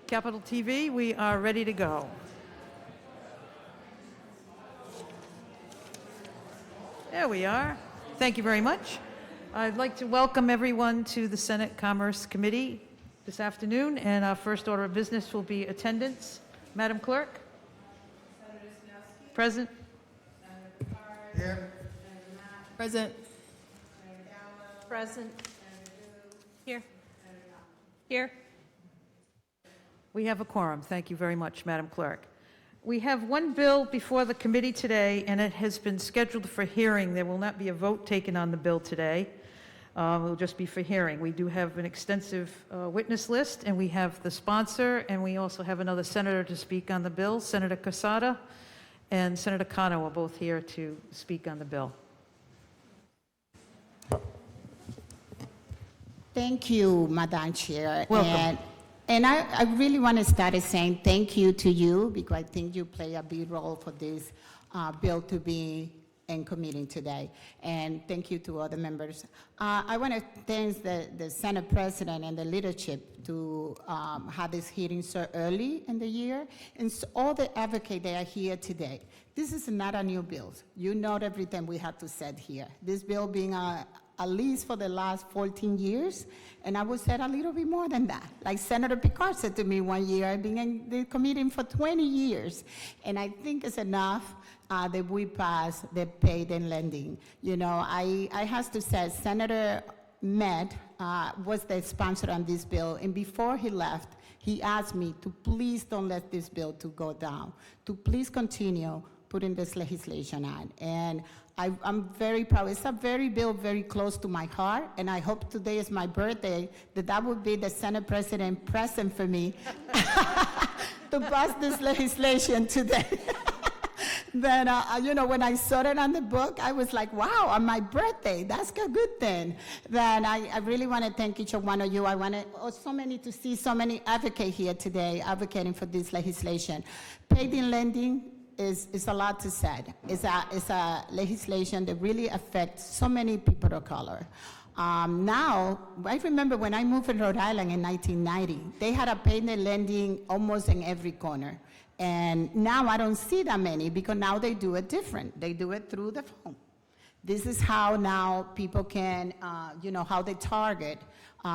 Capital TV, we are ready to go. There we are. Thank you very much. I'd like to welcome everyone to the Senate Commerce Committee this afternoon, and our first order of business will be attendance. Madam Clerk? Senator Snowski. Present. Senator Picard. Here. Senator Matt. Present. Senator Gallo. Present. Senator Hu. Here. Senator Cano. Here. We have a quorum. Thank you very much, Madam Clerk. We have one bill before the committee today, and it has been scheduled for hearing. There will not be a vote taken on the bill today. It will just be for hearing. We do have an extensive witness list, and we have the sponsor, and we also have another senator to speak on the bill. Senator Quezada and Senator Cano are both here to speak on the bill. Thank you, Madam Chair. Welcome. And I really want to start by saying thank you to you, because I think you play a big role for this bill to be in committee today. And thank you to other members. I want to thank the Senate President and the leadership to have this hearing so early in the year, and all the advocates that are here today. This is not a new bill. You know everything we have to say here. This bill being at least for the last 14 years, and I would say a little bit more than that. Like Senator Picard said to me one year, I've been in the committee for 20 years, and I think it's enough that we pass the payday lending. You know, I have to say, Senator Matt was the sponsor on this bill, and before he left, he asked me to please don't let this bill to go down, to please continue putting this legislation on. And I'm very proud. It's a bill very close to my heart, and I hope today is my birthday, that would be the Senate President present for me to pass this legislation today. Then, you know, when I saw it on the book, I was like, wow, on my birthday, that's a good thing. Then I really want to thank each one of you. I want to see so many advocates here today advocating for this legislation. Payday lending is a lot to say. It's a legislation that really affects so many people of color. Now, I remember when I moved to Rhode Island in 1990, they had a payday lending almost in every corner. And now I don't see that many, because now they do it different. They do it through the phone. This is how now people can, you know, how they target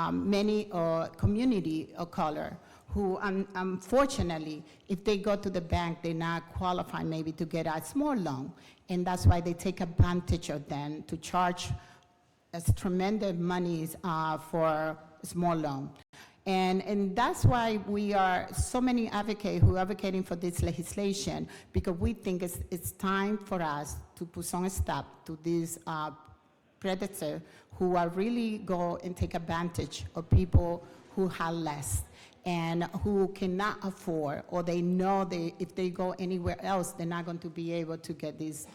many community of color who, unfortunately, if they go to the bank, they're not qualified maybe to get a small loan. And that's why they take advantage of them to charge tremendous monies for a small loan. And that's why we are so many advocates who are advocating for this legislation, because we think it's time for us to put some stop to these predators who are really go and take advantage of people who have less and who cannot afford, or they know if they go anywhere else, they're not going to be able to get these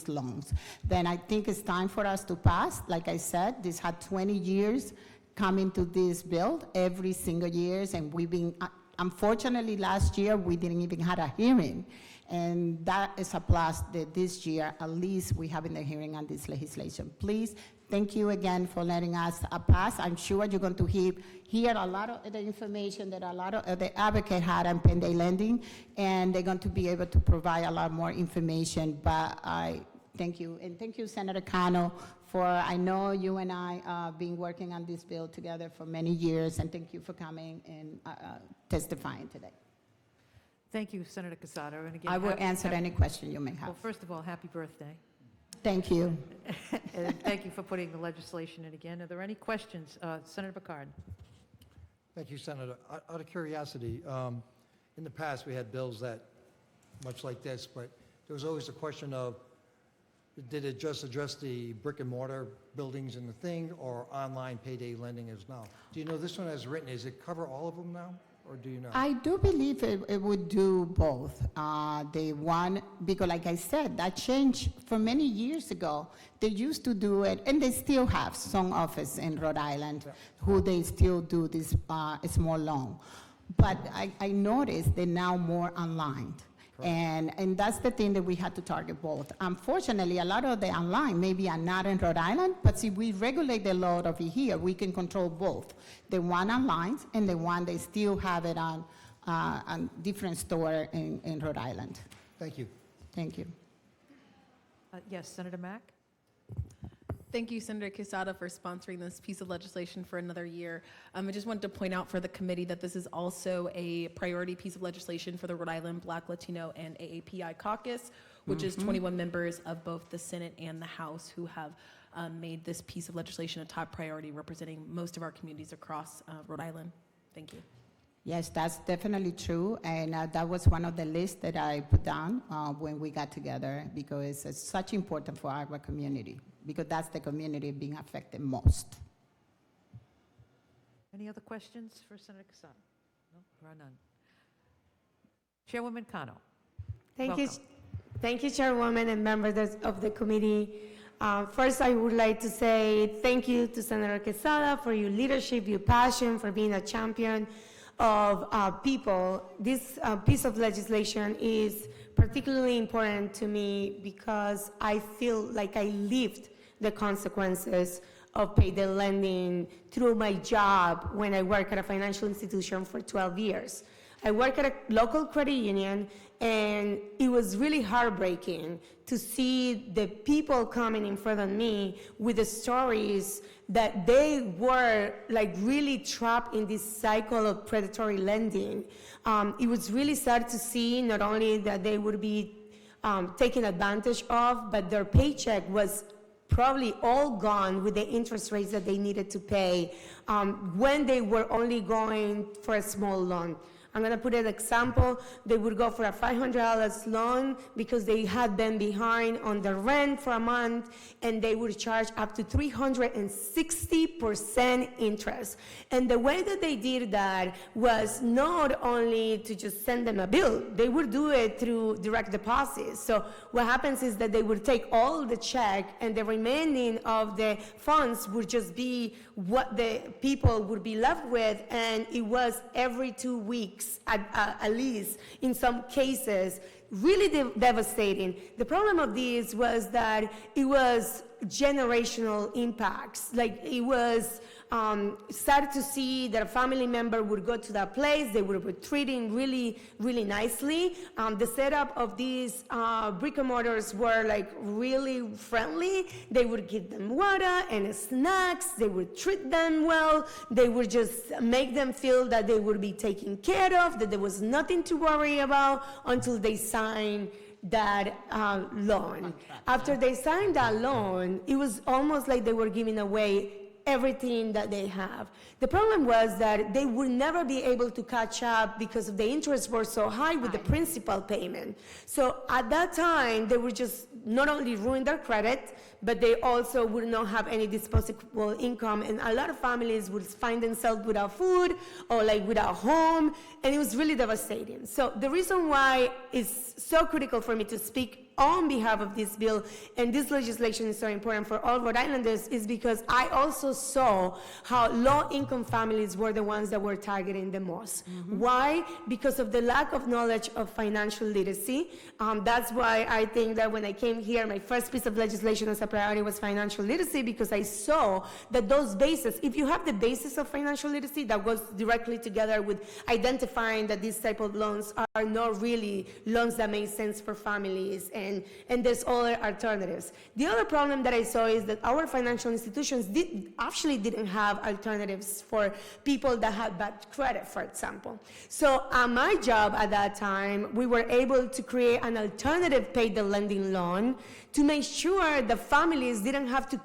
loans. Then I think it's time for us to pass. Like I said, this had 20 years coming to this bill every single year, and we've been, unfortunately last year, we didn't even have a hearing. And that is a plus that this year, at least we have in the hearing on this legislation. Please, thank you again for letting us pass. I'm sure you're going to hear a lot of the information that a lot of the advocates had on payday lending, and they're going to be able to provide a lot more information. But I thank you, and thank you, Senator Cano, for, I know you and I have been working on this bill together for many years, and thank you for coming and testifying today. Thank you, Senator Quezada. And again, I will answer any question you may have. Well, first of all, happy birthday. Thank you. And thank you for putting the legislation in again. Are there any questions? Senator Picard. Thank you, Senator. Out of curiosity, in the past we had bills that, much like this, but there was always a question of, did it just address the brick and mortar buildings and the thing, or online payday lending as well? Do you know this one as written, does it cover all of them now, or do you know? I do believe it would do both. The one, because like I said, that changed from many years ago. They used to do it, and they still have some office in Rhode Island who they still do this small loan. But I noticed they're now more online. And that's the thing that we had to target both. Unfortunately, a lot of the online maybe are not in Rhode Island, but if we regulate the law over here, we can control both. The one online and the one they still have it on different store in Rhode Island. Thank you. Thank you. Yes, Senator Mack? Thank you, Senator Quezada, for sponsoring this piece of legislation for another year. I just wanted to point out for the committee that this is also a priority piece of legislation for the Rhode Island Black, Latino, and AAPI caucus, which is 21 members of both the Senate and the House who have made this piece of legislation a top priority, representing most of our communities across Rhode Island. Thank you. Yes, that's definitely true, and that was one of the lists that I put down when we got together, because it's such important for our community, because that's the community being affected most. Any other questions for Senator Quezada? No, there are none. Chairwoman Cano? Thank you, Welcome. thank you, Chairwoman and members of the committee. First, I would like to say thank you to Senator Quezada for your leadership, your passion, for being a champion of people. This piece of legislation is particularly important to me because I feel like I lived the consequences of payday lending through my job when I worked at a financial institution for 12 years. I work at a local credit union, and it was really heartbreaking to see the people coming in front of me with the stories that they were like really trapped in this cycle of predatory lending. It was really sad to see not only that they would be taken advantage of, but their paycheck was probably all gone with the interest rates that they needed to pay when they were only going for a small loan. I'm going to put an example. They would go for a $500 loan because they had been behind on the rent for a month, and they would charge up to 360% interest. And the way that they did that was not only to just send them a bill, they would do it through direct deposits. So what happens is that they would take all the check, and the remaining of the funds would just be what the people would be left with, and it was every 2 weeks at least in some cases, really devastating. The problem of this was that it was generational impacts. Like, it was sad to see that a family member would go to that place, they would be treating really, really nicely. The setup of these brick and mortars were like really friendly. They would give them water and snacks, they would treat them well, they would just make them feel that they would be taken care of, that there was nothing to worry about until they signed that loan. After they signed that loan, it was almost like they were giving away everything that they have. The problem was that they would never be able to catch up because the interests were so high with the principal payment. So at that time, they would just not only ruin their credit, but they also would not have any disposable income. And a lot of families would find themselves without food or like without home, and it was really devastating. So the reason why it's so critical for me to speak on behalf of this bill, and this legislation is so important for all Rhode Islanders, is because I also saw how low-income families were the ones that were targeting the most. Why? Because of the lack of knowledge of financial literacy. That's why I think that when I came here, my first piece of legislation as a priority was financial literacy, because I saw that those bases, if you have the basis of financial literacy, that goes directly together with identifying that these type of loans are not really loans that make sense for families, and there's other alternatives. The other problem that I saw is that our financial institutions actually didn't have alternatives for people that had bad credit, for example. So my job at that time, we were able to create an alternative payday lending loan to make sure the families didn't have to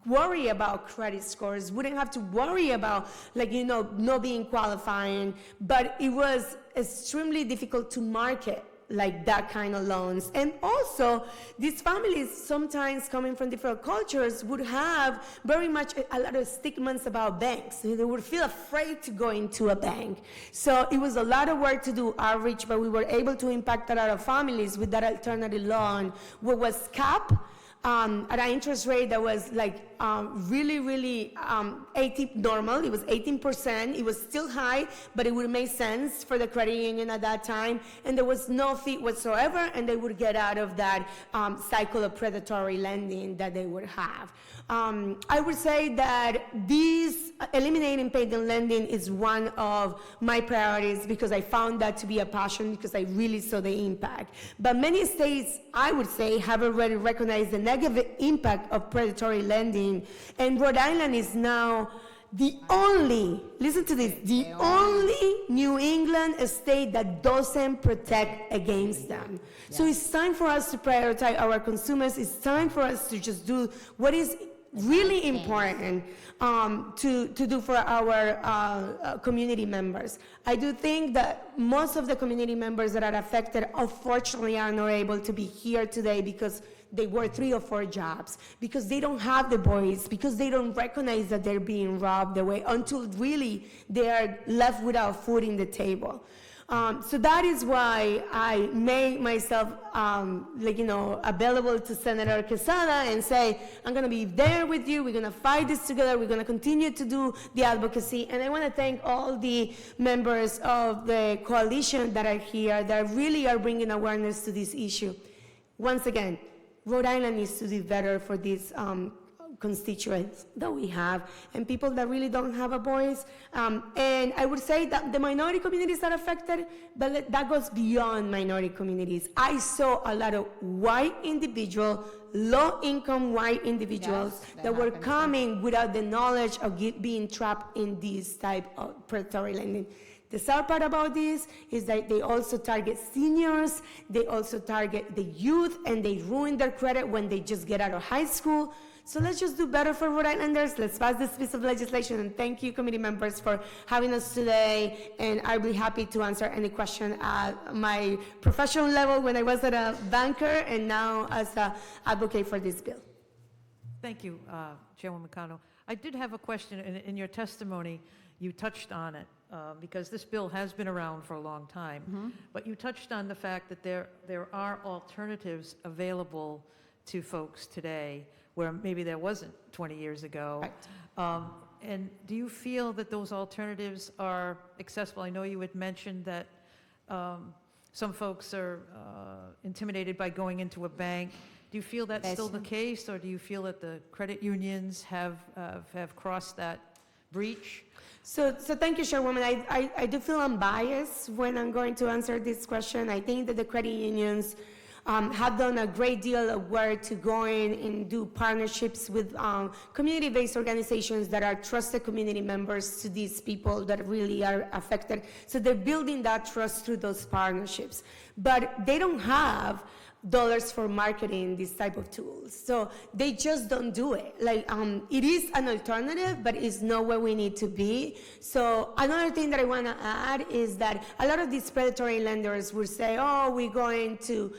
worry about credit scores, wouldn't have to worry about, like, you know, not being qualifying, but it was extremely difficult to market like that kind of loans. And also, these families, sometimes coming from different cultures, would have very much a lot of stigmas about banks. They would feel afraid to go into a bank. So it was a lot of work to do outreach, but we were able to impact a lot of families with that alternative loan, what was capped, at an interest rate that was like really 18 normal. It was 18%. It was still high, but it would make sense for the credit union at that time. And there was no fee whatsoever, and they would get out of that cycle of predatory lending that they would have. I would say that eliminating payday lending is one of my priorities because I found that to be a passion because I really saw the impact. But many states, I would say, have already recognized the negative impact of predatory lending, and Rhode Island is now the only, listen to this, the only New England state that doesn't protect against them. So it's time for us to prioritize our consumers. It's time for us to just do what is really important to do for our community members. I do think that most of the community members that are affected, unfortunately, are not able to be here today because they work 3 or 4 jobs, because they don't have the voice, because they don't recognize that they're being robbed away until really they are left without food in the table. So that is why I made myself, available to Senator Quezada and say, I'm going to be there with you. We're going to fight this together. We're going to continue to do the advocacy. And I want to thank all the members of the coalition that are here that really are bringing awareness to this issue. Once again, Rhode Island needs to do better for these constituents that we have and people that really don't have a voice. And I would say that the minority communities are affected, but that goes beyond minority communities. I saw a lot of white individuals, low-income white individuals that were coming without the knowledge of being trapped in this type of predatory lending. The sad part about this is that they also target seniors, they also target the youth, and they ruin their credit when they just get out of high school. So let's just do better for Rhode Islanders. Let's pass this piece of legislation. And thank you, committee members, for having us today. And I'll be happy to answer any question at my professional level when I was at a banker and now as an advocate for this bill. Thank you, Chairwoman Cano. I did have a question. In your testimony, you touched on it, because this bill has been around for a long time. But you touched on the fact that there are alternatives available to folks today where maybe there wasn't 20 years ago. Right. And do you feel that those alternatives are accessible? I know you had mentioned that some folks are intimidated by going into a bank. Do you feel that's still the case, or do you feel that the credit unions have crossed that breach? So thank you, Chairwoman. I do feel unbiased when I'm going to answer this question. I think that the credit unions have done a great deal of work to go in and do partnerships with community-based organizations that are trusted community members to these people that really are affected. So they're building that trust through those partnerships. But they don't have dollars for marketing these type of tools. So they just don't do it. Like, it is an alternative, but it's not where we need to be. So another thing that I want to add is that a lot of these predatory lenders will say, oh, we're going to,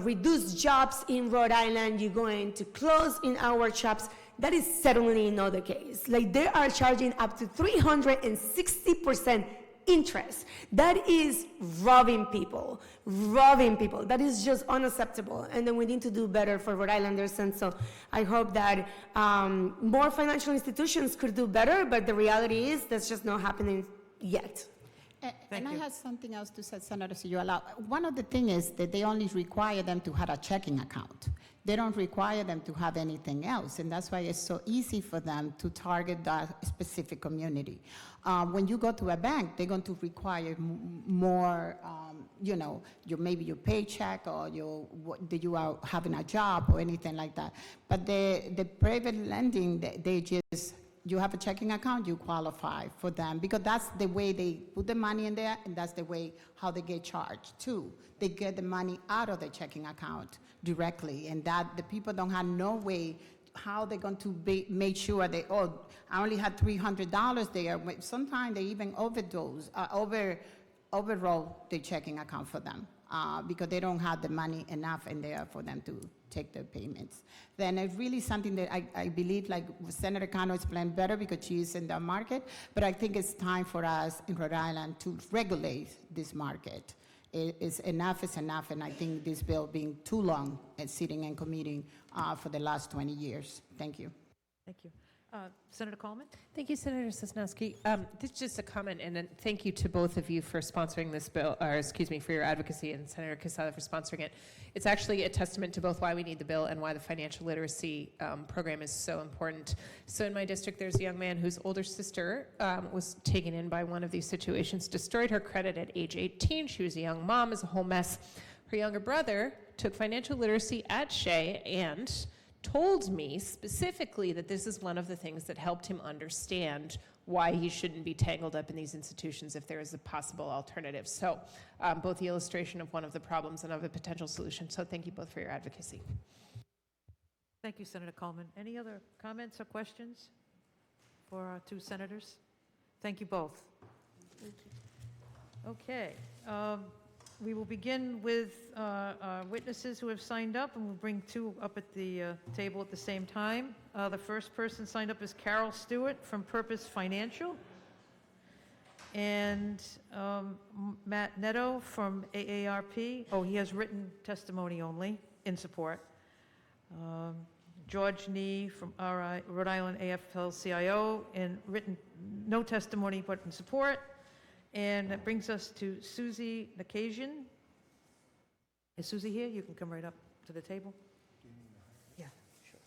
reduce jobs in Rhode Island. You're going to close in our shops. That is certainly not the case. Like, they are charging up to 360% interest. That is robbing people. That is just unacceptable. And then we need to do better for Rhode Islanders. And so I hope that more financial institutions could do better, but the reality is that's just not happening yet. And I have something else to say, Senator, so you allow. One of the things is that they only require them to have a checking account. They don't require them to have anything else, and that's why it's so easy for them to target that specific community. When you go to a bank, they're going to require more, maybe your paycheck or that you are having a job or anything like that. But the private lending, they just, you have a checking account, you qualify for them, because that's the way they put the money in there, and that's the way how they get charged too. They get the money out of the checking account directly, and that the people don't have no way how they're going to make sure they, I only had $300 there. Sometimes they even overroll the checking account for them because they don't have the money enough in there for them to take their payments. Then it's really something that I believe, like Senator Cano explained better because she's in the market, but I think it's time for us in Rhode Island to regulate this market enough is enough, and I think this bill being too long and sitting in committee for the last 20 years. Thank you. Thank you. Senator Coleman? Thank you, Senator Sosnowski. This is just a comment, and then thank you to both of you for sponsoring this bill, or excuse me, for your advocacy, and Senator Quezada for sponsoring it. It's actually a testament to both why we need the bill and why the financial literacy program is so important. So in my district, there's a young man whose older sister was taken in by one of these situations, destroyed her credit at age 18. She was a young mom, is a whole mess. Her younger brother took financial literacy at Shea and told me specifically that this is one of the things that helped him understand why he shouldn't be tangled up in these institutions if there is a possible alternative. So both the illustration of one of the problems and of a potential solution. So thank you both for your advocacy. Thank you, Senator Coleman. Any other comments or questions for our two senators? Thank you both. Okay. We will begin with our witnesses who have signed up, and we'll bring two up at the table at the same time. The first person signed up is Carol Stewart from Purpose Financial, and Matt Netto from AARP. Oh, he has written testimony only in support. George Nee from Rhode Island AFL-CIO, and written no testimony but in support. And that brings us to Susie Nakajian. Is Susie here? You can come right up to the table. Yeah, sure.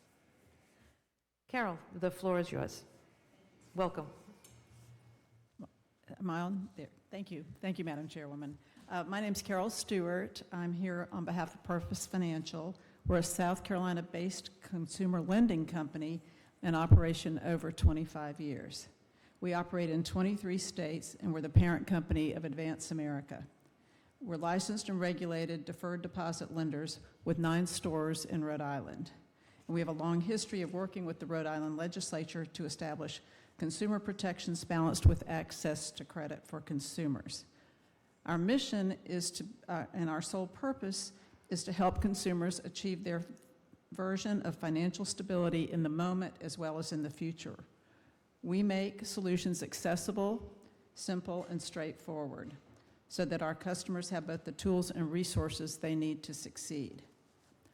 Carol, the floor is yours. Welcome. Am I on? There. Thank you. Thank you, Madam Chairwoman. My name's Carol Stewart. I'm here on behalf of Purpose Financial. We're a South Carolina-based consumer lending company in operation over 25 years. We operate in 23 states, and we're the parent company of Advance America. We're licensed and regulated deferred deposit lenders with 9 stores in Rhode Island. And we have a long history of working with the Rhode Island legislature to establish consumer protections balanced with access to credit for consumers. Our mission is to, and our sole purpose is to help consumers achieve their version of financial stability in the moment as well as in the future. We make solutions accessible, simple, and straightforward so that our customers have both the tools and resources they need to succeed.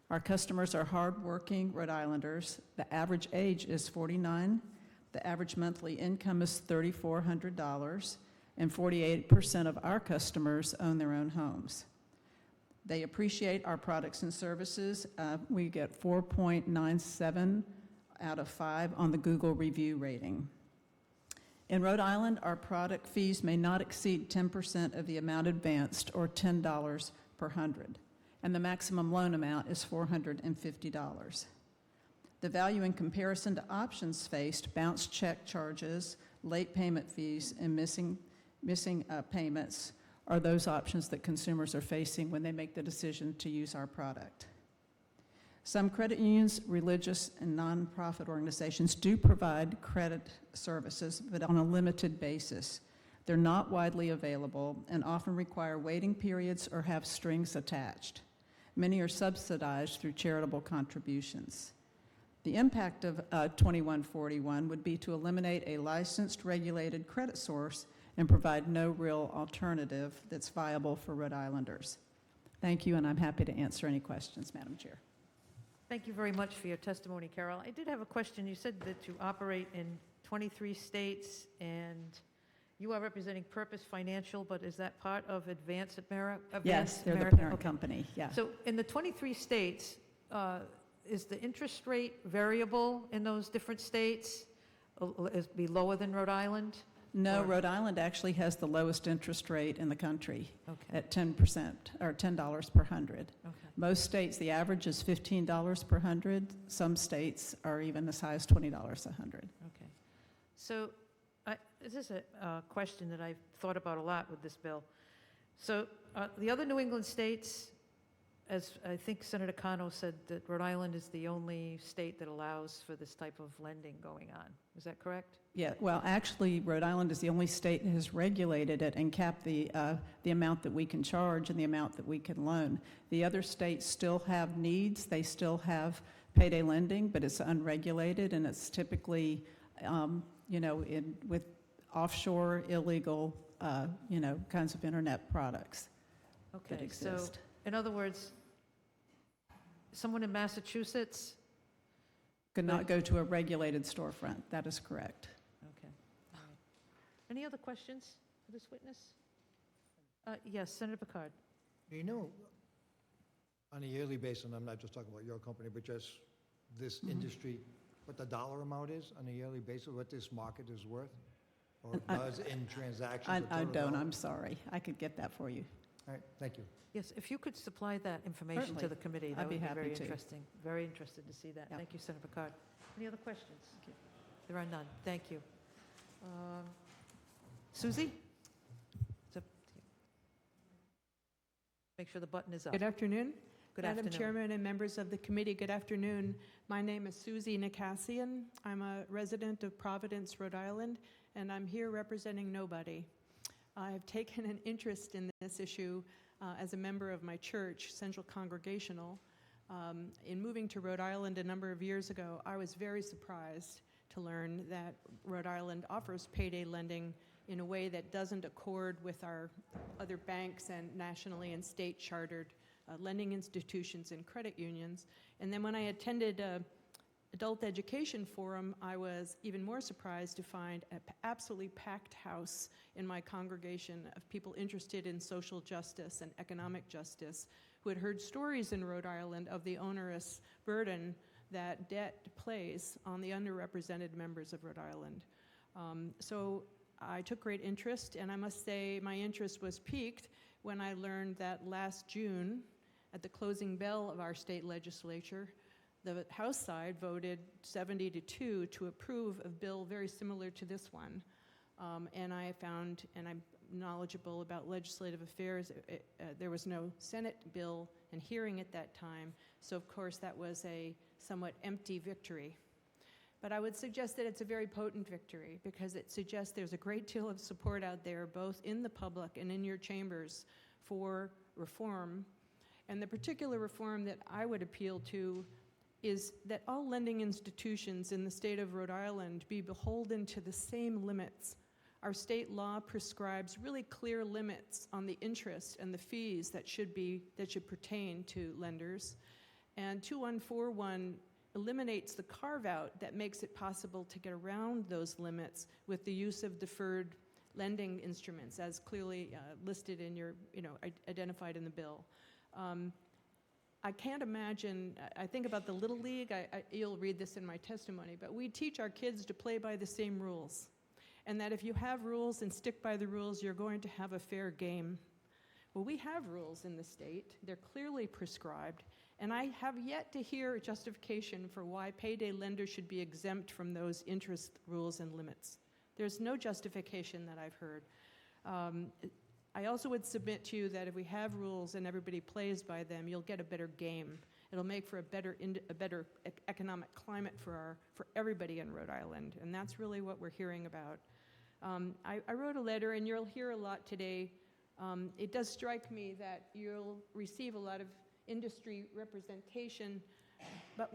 Our customers are hardworking Rhode Islanders. The average age is 49. The average monthly income is $3,400, and 48% of our customers own their own homes. They appreciate our products and services. We get 4.97 out of 5 on the Google review rating. In Rhode Island, our product fees may not exceed 10% of the amount advanced, or $10 per 100, and the maximum loan amount is $450. The value in comparison to options faced, bounce check charges, late payment fees, and missing payments are those options that consumers are facing when they make the decision to use our product. Some credit unions, religious, and nonprofit organizations do provide credit services, but on a limited basis. They're not widely available and often require waiting periods or have strings attached. Many are subsidized through charitable contributions. The impact of 2141 would be to eliminate a licensed, regulated credit source and provide no real alternative that's viable for Rhode Islanders. Thank you, and I'm happy to answer any questions, Madam Chair. Thank you very much for your testimony, Carol. I did have a question. You said that you operate in 23 states, and you are representing Purpose Financial, but is that part of Advance America? Yes, they're America? the parent Okay. company, yeah. So in the 23 states, is the interest rate variable in those different states? Is it be lower than Rhode Island? No, Or- Rhode Island actually has the lowest interest rate in the country Okay, at 10%, or $10 per 100. okay. Most states, the average is $15 per 100. Some states are even as high as $20 a 100. Okay. So this is a question that I've thought about a lot with this bill. So the other New England states, as I think Senator Cano said, that Rhode Island is the only state that allows for this type of lending going on. Is that correct? Yeah, well, actually, Rhode Island is the only state that has regulated it and capped the amount that we can charge and the amount that we can loan. The other states still have needs. They still have payday lending, but it's unregulated, and it's typically, with offshore, illegal, kinds of internet products. Okay, so, exist. in other words, someone in Massachusetts, Could not go to a regulated storefront. That is correct. okay. All right. Any other questions for this witness? Yes, Senator Picard. You know, on a yearly basis, and I'm not just talking about your company, but just this industry, what the dollar amount is on a yearly basis, what this market is worth? Or does in transactions? I the total don't, dollar? I'm sorry. I could get that for you. All right, thank you. Yes, if you could supply that information to Certainly. the committee, I'd that be would be happy very to. interesting. Very interested to see that. Yep. Thank you, Senator Picard. Any other questions? There are none. Thank you. Susie? It's up to you. Make sure the button is up. Good afternoon. Good Madam afternoon. Chairman and members of the committee, good afternoon. My name is Susie Nicasian. I'm a resident of Providence, Rhode Island, and I'm here representing nobody. I've taken an interest in this issue as a member of my church, Central Congregational. In moving to Rhode Island a number of years ago, I was very surprised to learn that Rhode Island offers payday lending in a way that doesn't accord with our other banks and nationally and state chartered lending institutions and credit unions. And then when I attended an adult education forum, I was even more surprised to find an absolutely packed house in my congregation of people interested in social justice and economic justice who had heard stories in Rhode Island of the onerous burden that debt plays on the underrepresented members of Rhode Island. So I took great interest, and I must say my interest was piqued when I learned that last June, at the closing bell of our state legislature, the House side voted 70-2 to approve a bill very similar to this one. And I found, and I'm knowledgeable about legislative affairs, there was no Senate bill and hearing at that time, so of course that was a somewhat empty victory. But I would suggest that it's a very potent victory because it suggests there's a great deal of support out there, both in the public and in your chambers, for reform. And the particular reform that I would appeal to is that all lending institutions in the state of Rhode Island be beholden to the same limits. Our state law prescribes really clear limits on the interest and the fees that should pertain to lenders. And 2141 eliminates the carve-out that makes it possible to get around those limits with the use of deferred lending instruments, as clearly listed in your, identified in the bill. I can't imagine, I think about the Little League, you'll read this in my testimony, but we teach our kids to play by the same rules. And that if you have rules and stick by the rules, you're going to have a fair game. Well, we have rules in the state. They're clearly prescribed. And I have yet to hear a justification for why payday lenders should be exempt from those interest rules and limits. There's no justification that I've heard. I also would submit to you that if we have rules and everybody plays by them, you'll get a better game. It'll make for a better economic climate for everybody in Rhode Island, and that's really what we're hearing about. I wrote a letter, and you'll hear a lot today. It does strike me that you'll receive a lot of industry representation, but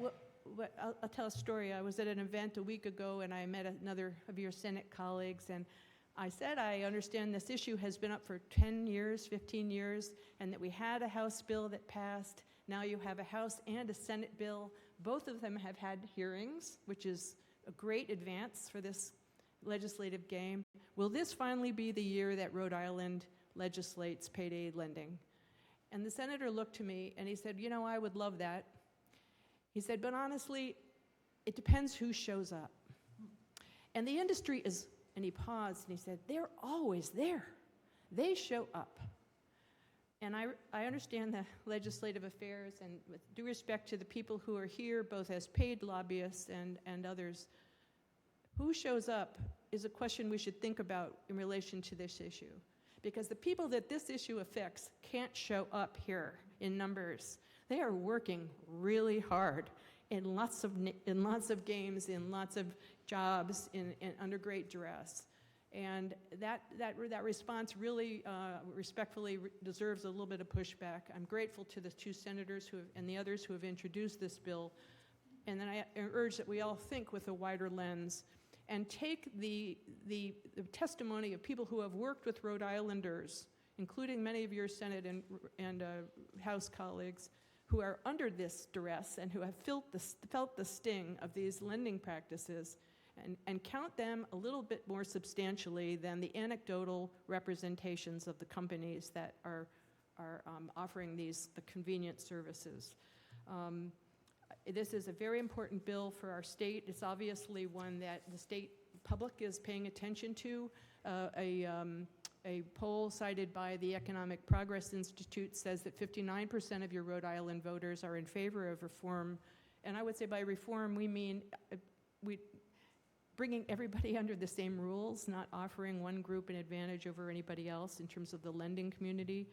I'll tell a story. I was at an event a week ago, and I met another of your Senate colleagues, and I said, I understand this issue has been up for 10 years, 15 years, and that we had a House bill that passed. Now you have a House and a Senate bill. Both of them have had hearings, which is a great advance for this legislative game. Will this finally be the year that Rhode Island legislates payday lending? And the senator looked to me and he said, I would love that. He said, but honestly, it depends who shows up. And the industry is, and he paused and he said, they're always there. They show up. And I understand the legislative affairs, and with due respect to the people who are here, both as paid lobbyists and others, who shows up is a question we should think about in relation to this issue. Because the people that this issue affects can't show up here in numbers. They are working really hard in lots of games, in lots of jobs, under great duress. And that response really respectfully deserves a little bit of pushback. I'm grateful to the two senators and the others who have introduced this bill. And then I urge that we all think with a wider lens and take the testimony of people who have worked with Rhode Islanders including many of your Senate and House colleagues, who are under this duress and who have felt the sting of these lending practices, and count them a little bit more substantially than the anecdotal representations of the companies that are offering the convenient services. This is a very important bill for our state. It's obviously one that the state public is paying attention to. A poll cited by the Economic Progress Institute says that 59% of your Rhode Island voters are in favor of reform. And I would say by reform, we mean bringing everybody under the same rules, not offering one group an advantage over anybody else in terms of the lending community.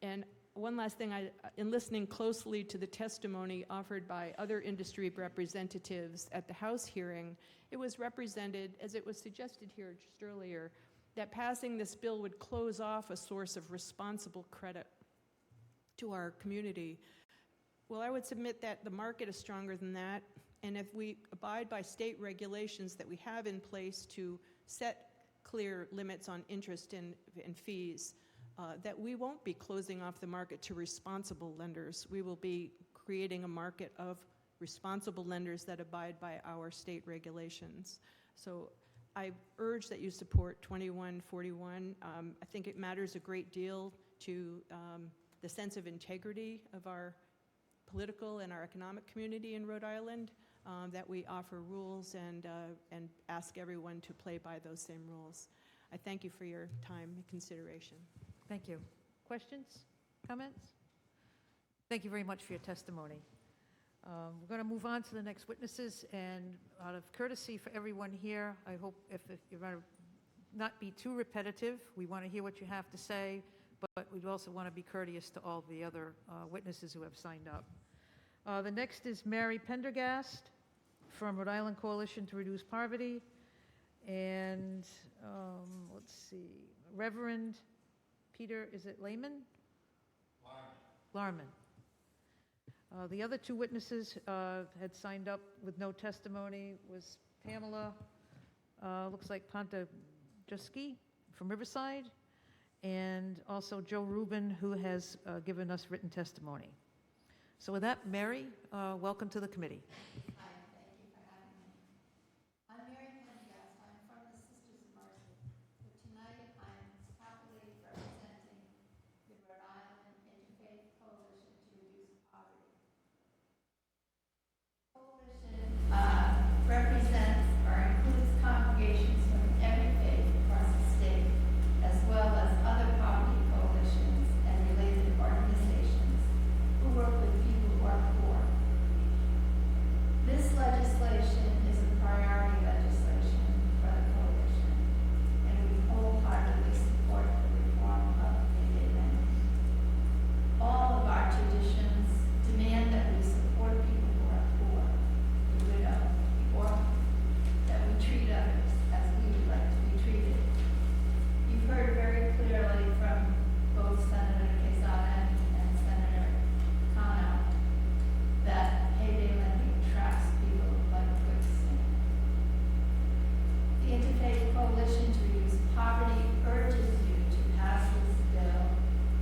And one last thing, in listening closely to the testimony offered by other industry representatives at the House hearing, it was represented, as it was suggested here just earlier, that passing this bill would close off a source of responsible credit to our community. Well, I would submit that the market is stronger than that, and if we abide by state regulations that we have in place to set clear limits on interest and fees, that we won't be closing off the market to responsible lenders. We will be creating a market of responsible lenders that abide by our state regulations. So I urge that you support 2141. I think it matters a great deal to the sense of integrity of our political and our economic community in Rhode Island, that we offer rules and ask everyone to play by those same rules. I thank you for your time and consideration. Thank you. Questions? Comments? Thank you very much for your testimony. We're going to move on to the next witnesses, and out of courtesy for everyone here, I hope if you're going to not be too repetitive, we want to hear what you have to say, but we also want to be courteous to all the other witnesses who have signed up. The next is Mary Pendergast from Rhode Island Coalition to Reduce Poverty, and let's see, Reverend Peter, is it Lehman? Larman. The other two witnesses had signed up with no testimony was Pamela, looks like Pontajuski from Riverside, and also Joe Rubin, who has given us written testimony. So with that, Mary, welcome to the committee. Hi, thank you for having me. I'm Mary Pendergast. I'm from the Sisters of Mercy. But tonight, I'm happily representing the Rhode Island Interfaith Coalition to Reduce Poverty. Coalition represents or includes congregations from every faith across the state, as well as other poverty coalitions and related organizations who work with people who are poor. This legislation is a priority legislation for the coalition, and we wholeheartedly support the reform of payday lending. All of our traditions demand that we support people who are poor, the widow, the orphan, that we treat others as we would like to be treated. You've heard very clearly from both Senator Quezada and Senator Cano that payday lending traps people like quicksand. The Interfaith Coalition to Reduce Poverty urges you to pass this bill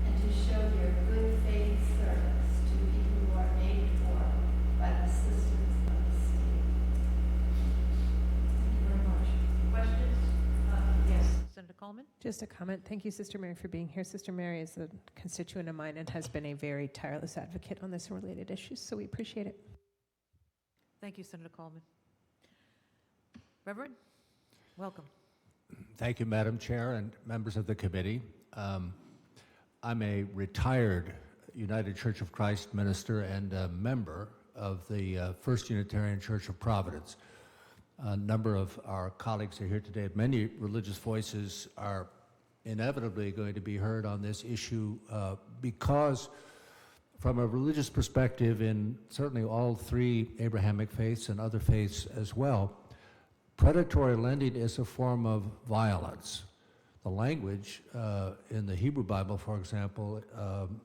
and to show your good faith service to people who are made for by the systems of the state. Thank you very much. Questions? Yes, Senator Coleman? Just a comment. Thank you, Sister Mary, for being here. Sister Mary is a constituent of mine and has been a very tireless advocate on this and related issues, so we appreciate it. Thank you, Senator Coleman. Reverend, welcome. Thank you, Madam Chair and members of the committee. I'm a retired United Church of Christ minister and a member of the First Unitarian Church of Providence. A number of our colleagues are here today. Many religious voices are inevitably going to be heard on this issue because from a religious perspective, in certainly all three Abrahamic faiths and other faiths as well, predatory lending is a form of violence. The language in the Hebrew Bible, for example,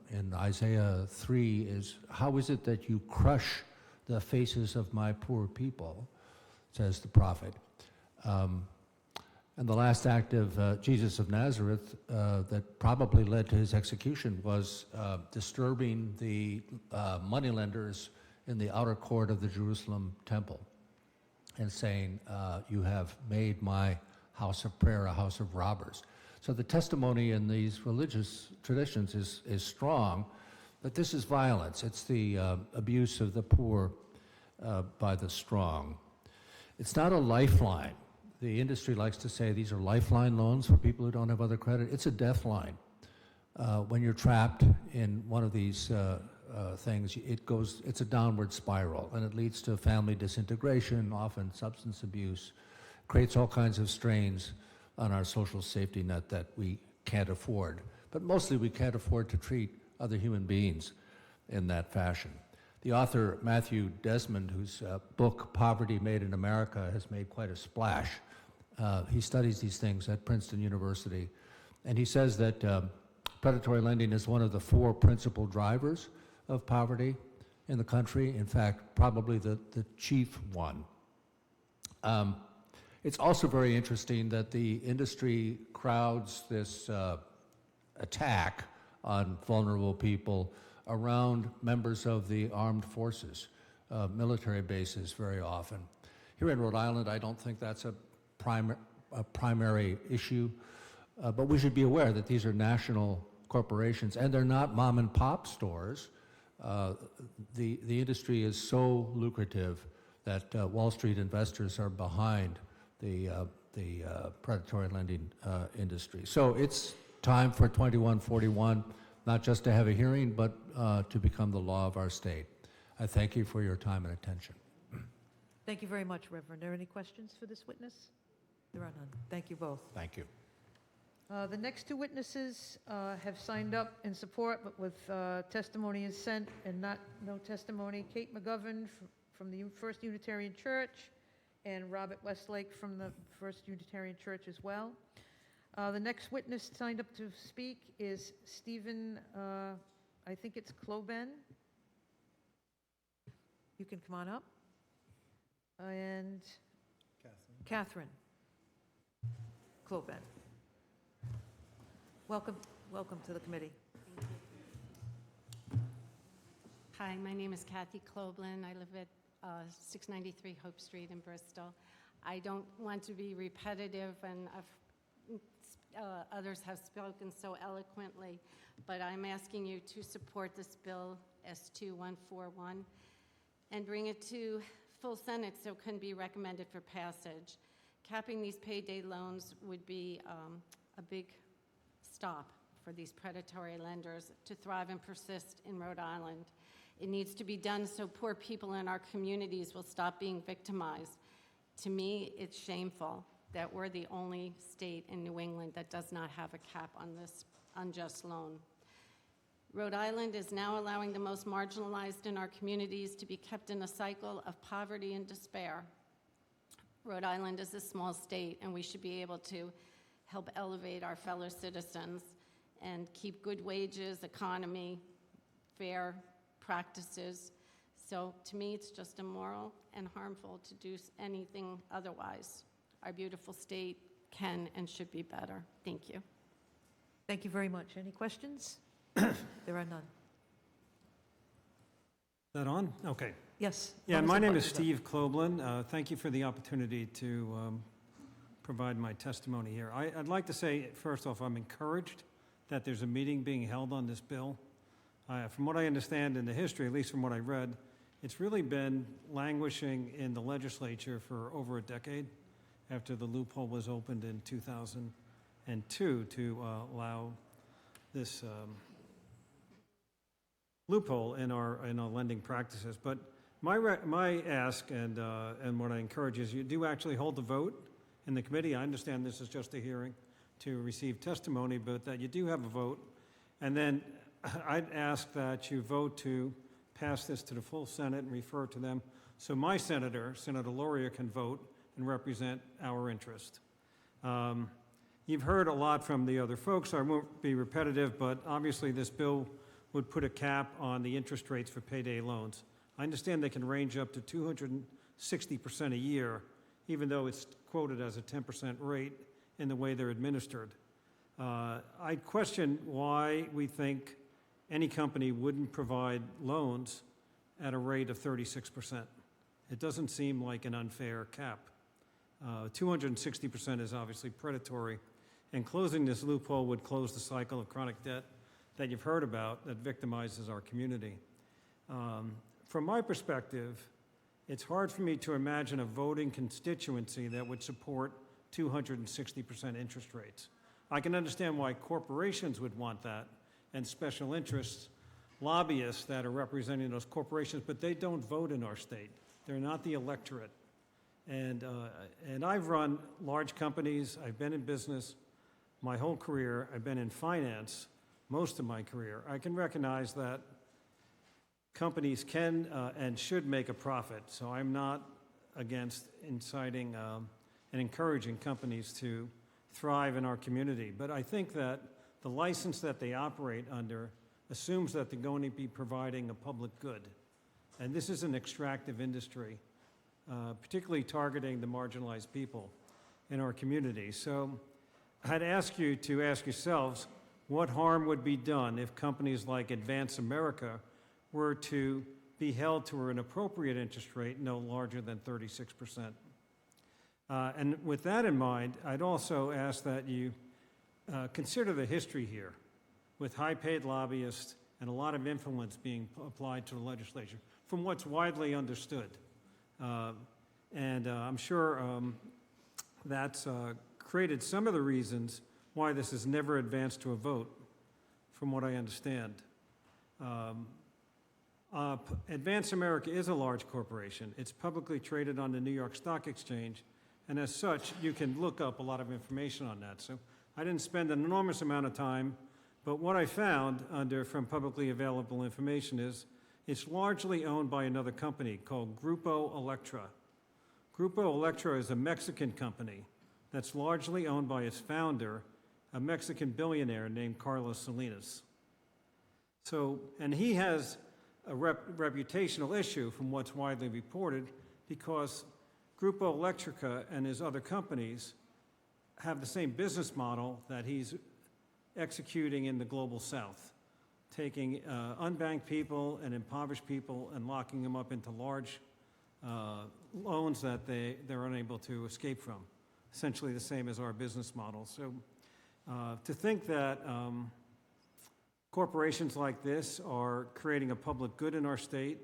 in Isaiah 3 is, "How is it that you crush the faces of my poor people?" says the prophet. And the last act of Jesus of Nazareth that probably led to his execution was disturbing the moneylenders in the outer court of the Jerusalem temple and saying, you have made my house of prayer a house of robbers. So the testimony in these religious traditions is strong that this is violence. It's the abuse of the poor by the strong. It's not a lifeline. The industry likes to say these are lifeline loans for people who don't have other credit. It's a death line. When you're trapped in one of these things, it's a downward spiral, and it leads to family disintegration, often substance abuse, creates all kinds of strains on our social safety net that we can't afford. But mostly we can't afford to treat other human beings in that fashion. The author, Matthew Desmond, whose book, Poverty Made in America, has made quite a splash. He studies these things at Princeton University, and he says that predatory lending is one of the 4 principal drivers of poverty in the country. In fact, probably the chief one. It's also very interesting that the industry crowds this attack on vulnerable people around members of the armed forces, military bases very often. Here in Rhode Island, I don't think that's a primary issue, but we should be aware that these are national corporations, and they're not mom and pop stores. The industry is so lucrative that Wall Street investors are behind the predatory lending industry. So it's time for 2141, not just to have a hearing, but to become the law of our state. I thank you for your time and attention. Thank you very much, Reverend. Are there any questions for this witness? There are none. Thank you both. Thank you. The next 2 witnesses have signed up in support, but with testimony is sent and no testimony. Kate McGovern from the First Unitarian Church and Robert Westlake from the First Unitarian Church as well. The next witness signed up to speak is Stephen, I think it's Kloben. You can come on up. And Catherine Kloben. Welcome to the committee. Hi, my name is Kathy Kloblin. I live at 693 Hope Street in Bristol. I don't want to be repetitive, and others have spoken so eloquently, but I'm asking you to support this bill S2141 and bring it to full Senate so it can be recommended for passage. Capping these payday loans would be a big stop for these predatory lenders to thrive and persist in Rhode Island. It needs to be done so poor people in our communities will stop being victimized. To me, it's shameful that we're the only state in New England that does not have a cap on this unjust loan. Rhode Island is now allowing the most marginalized in our communities to be kept in a cycle of poverty and despair. Rhode Island is a small state, and we should be able to help elevate our fellow citizens and keep good wages, economy, fair practices. So to me, it's just immoral and harmful to do anything otherwise. Our beautiful state can and should be better. Thank you. Thank you very much. Any questions? There are none. Is that on? Okay. Yes. Yeah, my name is Steve Kloblin. Thank you for the opportunity to provide my testimony here. I'd like to say, first off, I'm encouraged that there's a meeting being held on this bill. From what I understand in the history, at least from what I read, it's really been languishing in the legislature for over a decade after the loophole was opened in 2002 to allow this loophole in our lending practices. But my ask and what I encourage is you do actually hold the vote in the committee. I understand this is just a hearing to receive testimony, but that you do have a vote. And then I'd ask that you vote to pass this to the full Senate and refer to them so my senator, Senator Laurier, can vote and represent our interest. You've heard a lot from the other folks, so I won't be repetitive, but obviously this bill would put a cap on the interest rates for payday loans. I understand they can range up to 260% a year, even though it's quoted as a 10% rate in the way they're administered. I question why we think any company wouldn't provide loans at a rate of 36%. It doesn't seem like an unfair cap. 260% is obviously predatory, and closing this loophole would close the cycle of chronic debt that you've heard about that victimizes our community. From my perspective, it's hard for me to imagine a voting constituency that would support 260% interest rates. I can understand why corporations would want that, and special interests, lobbyists that are representing those corporations, but they don't vote in our state. They're not the electorate. And I've run large companies. I've been in business my whole career. I've been in finance most of my career. I can recognize that companies can and should make a profit. So I'm not against inciting and encouraging companies to thrive in our community. But I think that the license that they operate under assumes that they're going to be providing a public good. And this is an extractive industry, particularly targeting the marginalized people in our community. So I'd ask you to ask yourselves, what harm would be done if companies like Advance America were to be held to an appropriate interest rate no larger than 36%? And with that in mind, I'd also ask that you consider the history here with high-paid lobbyists and a lot of influence being applied to the legislature from what's widely understood. I'm sure that's created some of the reasons why this has never advanced to a vote, from what I understand. Advance America is a large corporation. It's publicly traded on the New York Stock Exchange, and as such, you can look up a lot of information on that. So I didn't spend an enormous amount of time, but what I found from publicly available information is it's largely owned by another company called Grupo Electra. Grupo Electra is a Mexican company that's largely owned by its founder, a Mexican billionaire named Carlos Salinas. So, and he has a reputational issue from what's widely reported because Grupo Electrica and his other companies have the same business model that he's executing in the global south, taking unbanked people and impoverished people and locking them up into large loans that they're unable to escape from, essentially the same as our business model. So to think that corporations like this are creating a public good in our state,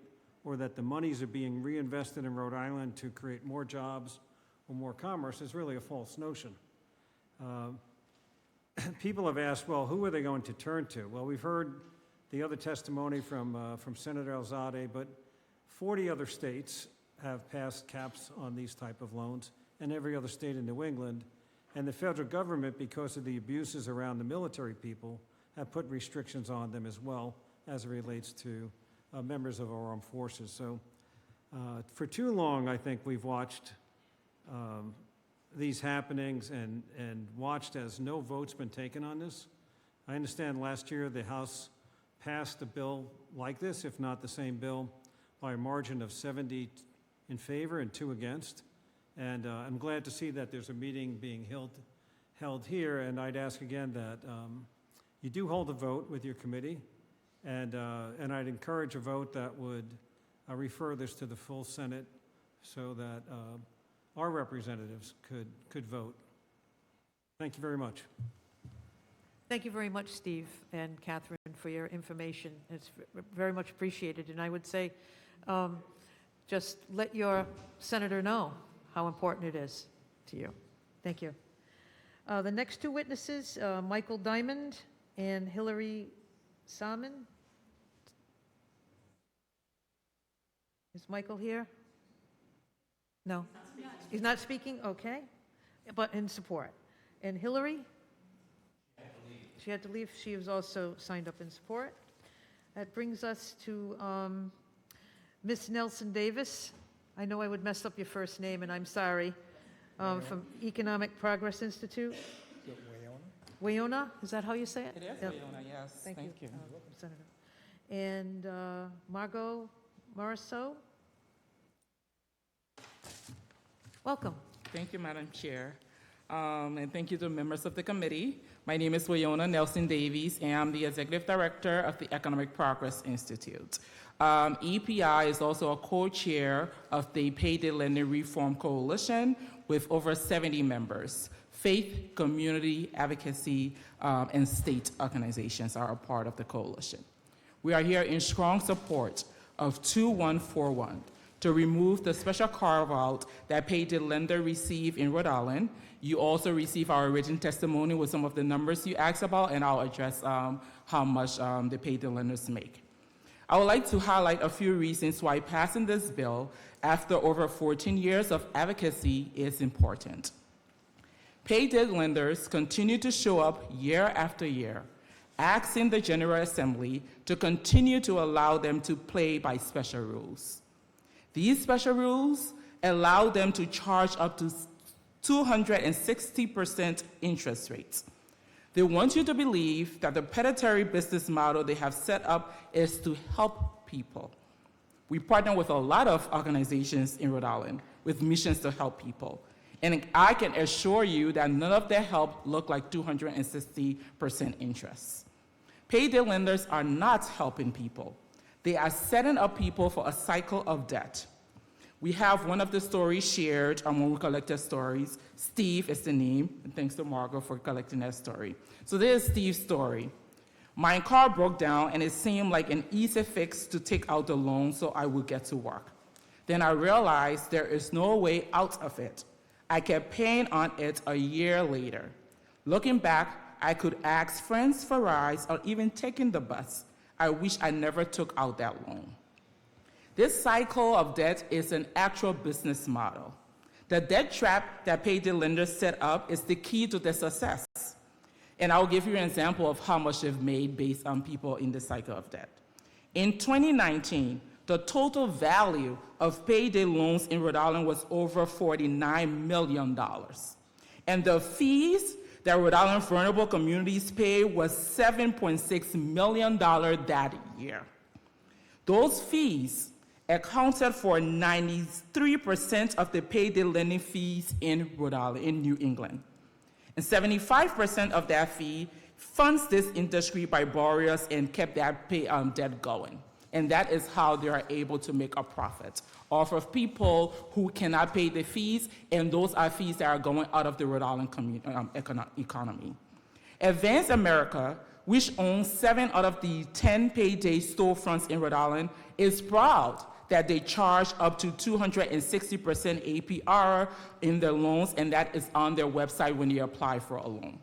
or that the monies are being reinvested in Rhode Island to create more jobs or more commerce is really a false notion. People have asked, well, who are they going to turn to? Well, we've heard the other testimony from Senator Elzadeh, but 40 other states have passed caps on these type of loans, and every other state in New England. And the federal government, because of the abuses around the military people, have put restrictions on them as well as it relates to members of our armed forces. So for too long, I think we've watched these happenings and watched as no vote's been taken on this. I understand last year the House passed a bill like this, if not the same bill, by a margin of 70 in favor and 2 against. And I'm glad to see that there's a meeting being held here, and I'd ask again that you do hold a vote with your committee, and I'd encourage a vote that would refer this to the full Senate so that our representatives could vote. Thank you very much. Thank you very much, Steve and Catherine, for your information. It's very much appreciated. And I would say, just let your senator know how important it is to you. Thank you. The next 2 witnesses, Michael Diamond and Hillary Salmon. Is Michael here? No? He's not speaking? Okay. But in support. And Hillary? She had to leave. She was also signed up in support. That brings us to Ms. Nelson Davis. I know I would mess up your first name, and I'm sorry. From Economic Progress Institute. Wayona, is that how you say it? It is Yep. Wayona, yes. Thank you. you. Senator. And Margot Morisseau. Welcome. Thank you, Madam Chair. and thank you to members of the committee. My name is Wayona Nelson Davies, and I'm the Executive Director of the Economic Progress Institute. EPI is also a co-chair of the Payday Lending Reform Coalition with over 70 members. Faith, community, advocacy, and state organizations are a part of the coalition. We are here in strong support of 2141 to remove the special carve-out that payday lender received in Rhode Island. You also receive our written testimony with some of the numbers you asked about, and I'll address how much the payday lenders make. I would like to highlight a few reasons why passing this bill after over 14 years of advocacy is important. Payday lenders continue to show up year after year, asking the General Assembly to continue to allow them to play by special rules. These special rules allow them to charge up to 260% interest rates. They want you to believe that the predatory business model they have set up is to help people. We partner with a lot of organizations in Rhode Island with missions to help people. And I can assure you that none of their help look like 260% interest. Payday lenders are not helping people. They are setting up people for a cycle of debt. We have one of the stories shared when we collected stories. Steve is the name, and thanks to Margot for collecting that story. So this is Steve's story. My car broke down, and it seemed like an easy fix to take out the loan so I would get to work. Then I realized there is no way out of it. I kept paying on it a year later. Looking back, I could ask friends for rides or even taking the bus. I wish I never took out that loan. This cycle of debt is an actual business model. The debt trap that payday lenders set up is the key to their success. And I'll give you an example of how much they've made based on people in the cycle of debt. In 2019, the total value of payday loans in Rhode Island was over $49 million. And the fees that Rhode Island vulnerable communities pay was $7.6 million that year. Those fees accounted for 93% of the payday lending fees in Rhode Island, in New England. And 75% of that fee funds this industry by borrowers and kept that debt going. And that is how they are able to make a profit off of people who cannot pay the fees, and those are fees that are going out of the Rhode Island economy. Advance America, which owns 7 out of the 10 payday storefronts in Rhode Island, is proud that they charge up to 260% APR in their loans, and that is on their website when you apply for a loan.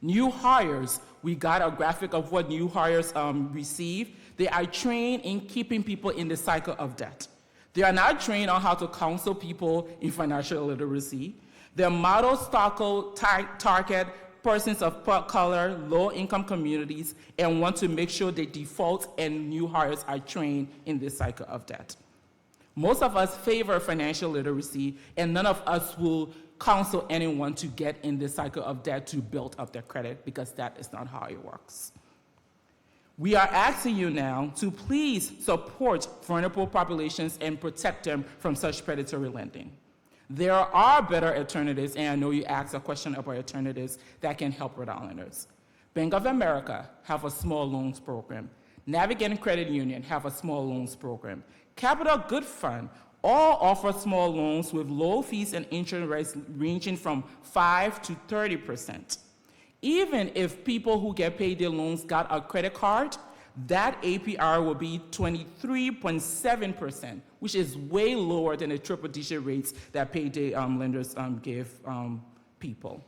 New hires, we got a graphic of what new hires receive. They are trained in keeping people in the cycle of debt. They are not trained on how to counsel people in financial literacy. Their models target persons of color, low-income communities, and want to make sure they default and new hires are trained in this cycle of debt. Most of us favor financial literacy, and none of us will counsel anyone to get in this cycle of debt to build up their credit, because that is not how it works. We are asking you now to please support vulnerable populations and protect them from such predatory lending. There are better alternatives, and I know you asked a question about alternatives that can help Rhode Islanders. Bank of America have a small loans program. Navigant Credit Union have a small loans program. Capital Good Fund all offer small loans with low fees and interest rates ranging from 5 to 30%. Even if people who get payday loans got a credit card, that APR will be 23.7%, which is way lower than the triple-digit rates that payday lenders give people.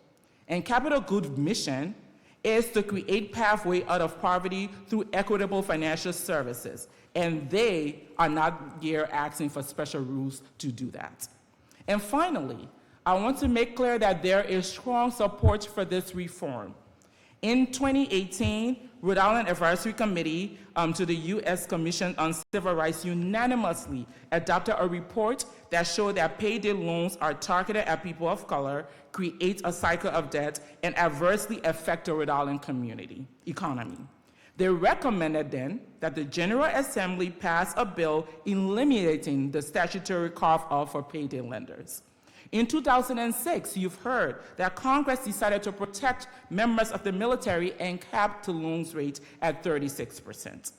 And Capital Good mission is to create pathway out of poverty through equitable financial services, and they are not here asking for special rules to do that. And finally, I want to make clear that there is strong support for this reform. In 2018, Rhode Island Advisory Committee to the U.S. Commission on Civil Rights unanimously adopted a report that showed that payday loans are targeted at people of color, create a cycle of debt, and adversely affect the Rhode Island economy. They recommended then that the General Assembly pass a bill eliminating the statutory carve-out for payday lenders. In 2006, you've heard that Congress decided to protect members of the military and capped the loans rate at 36%.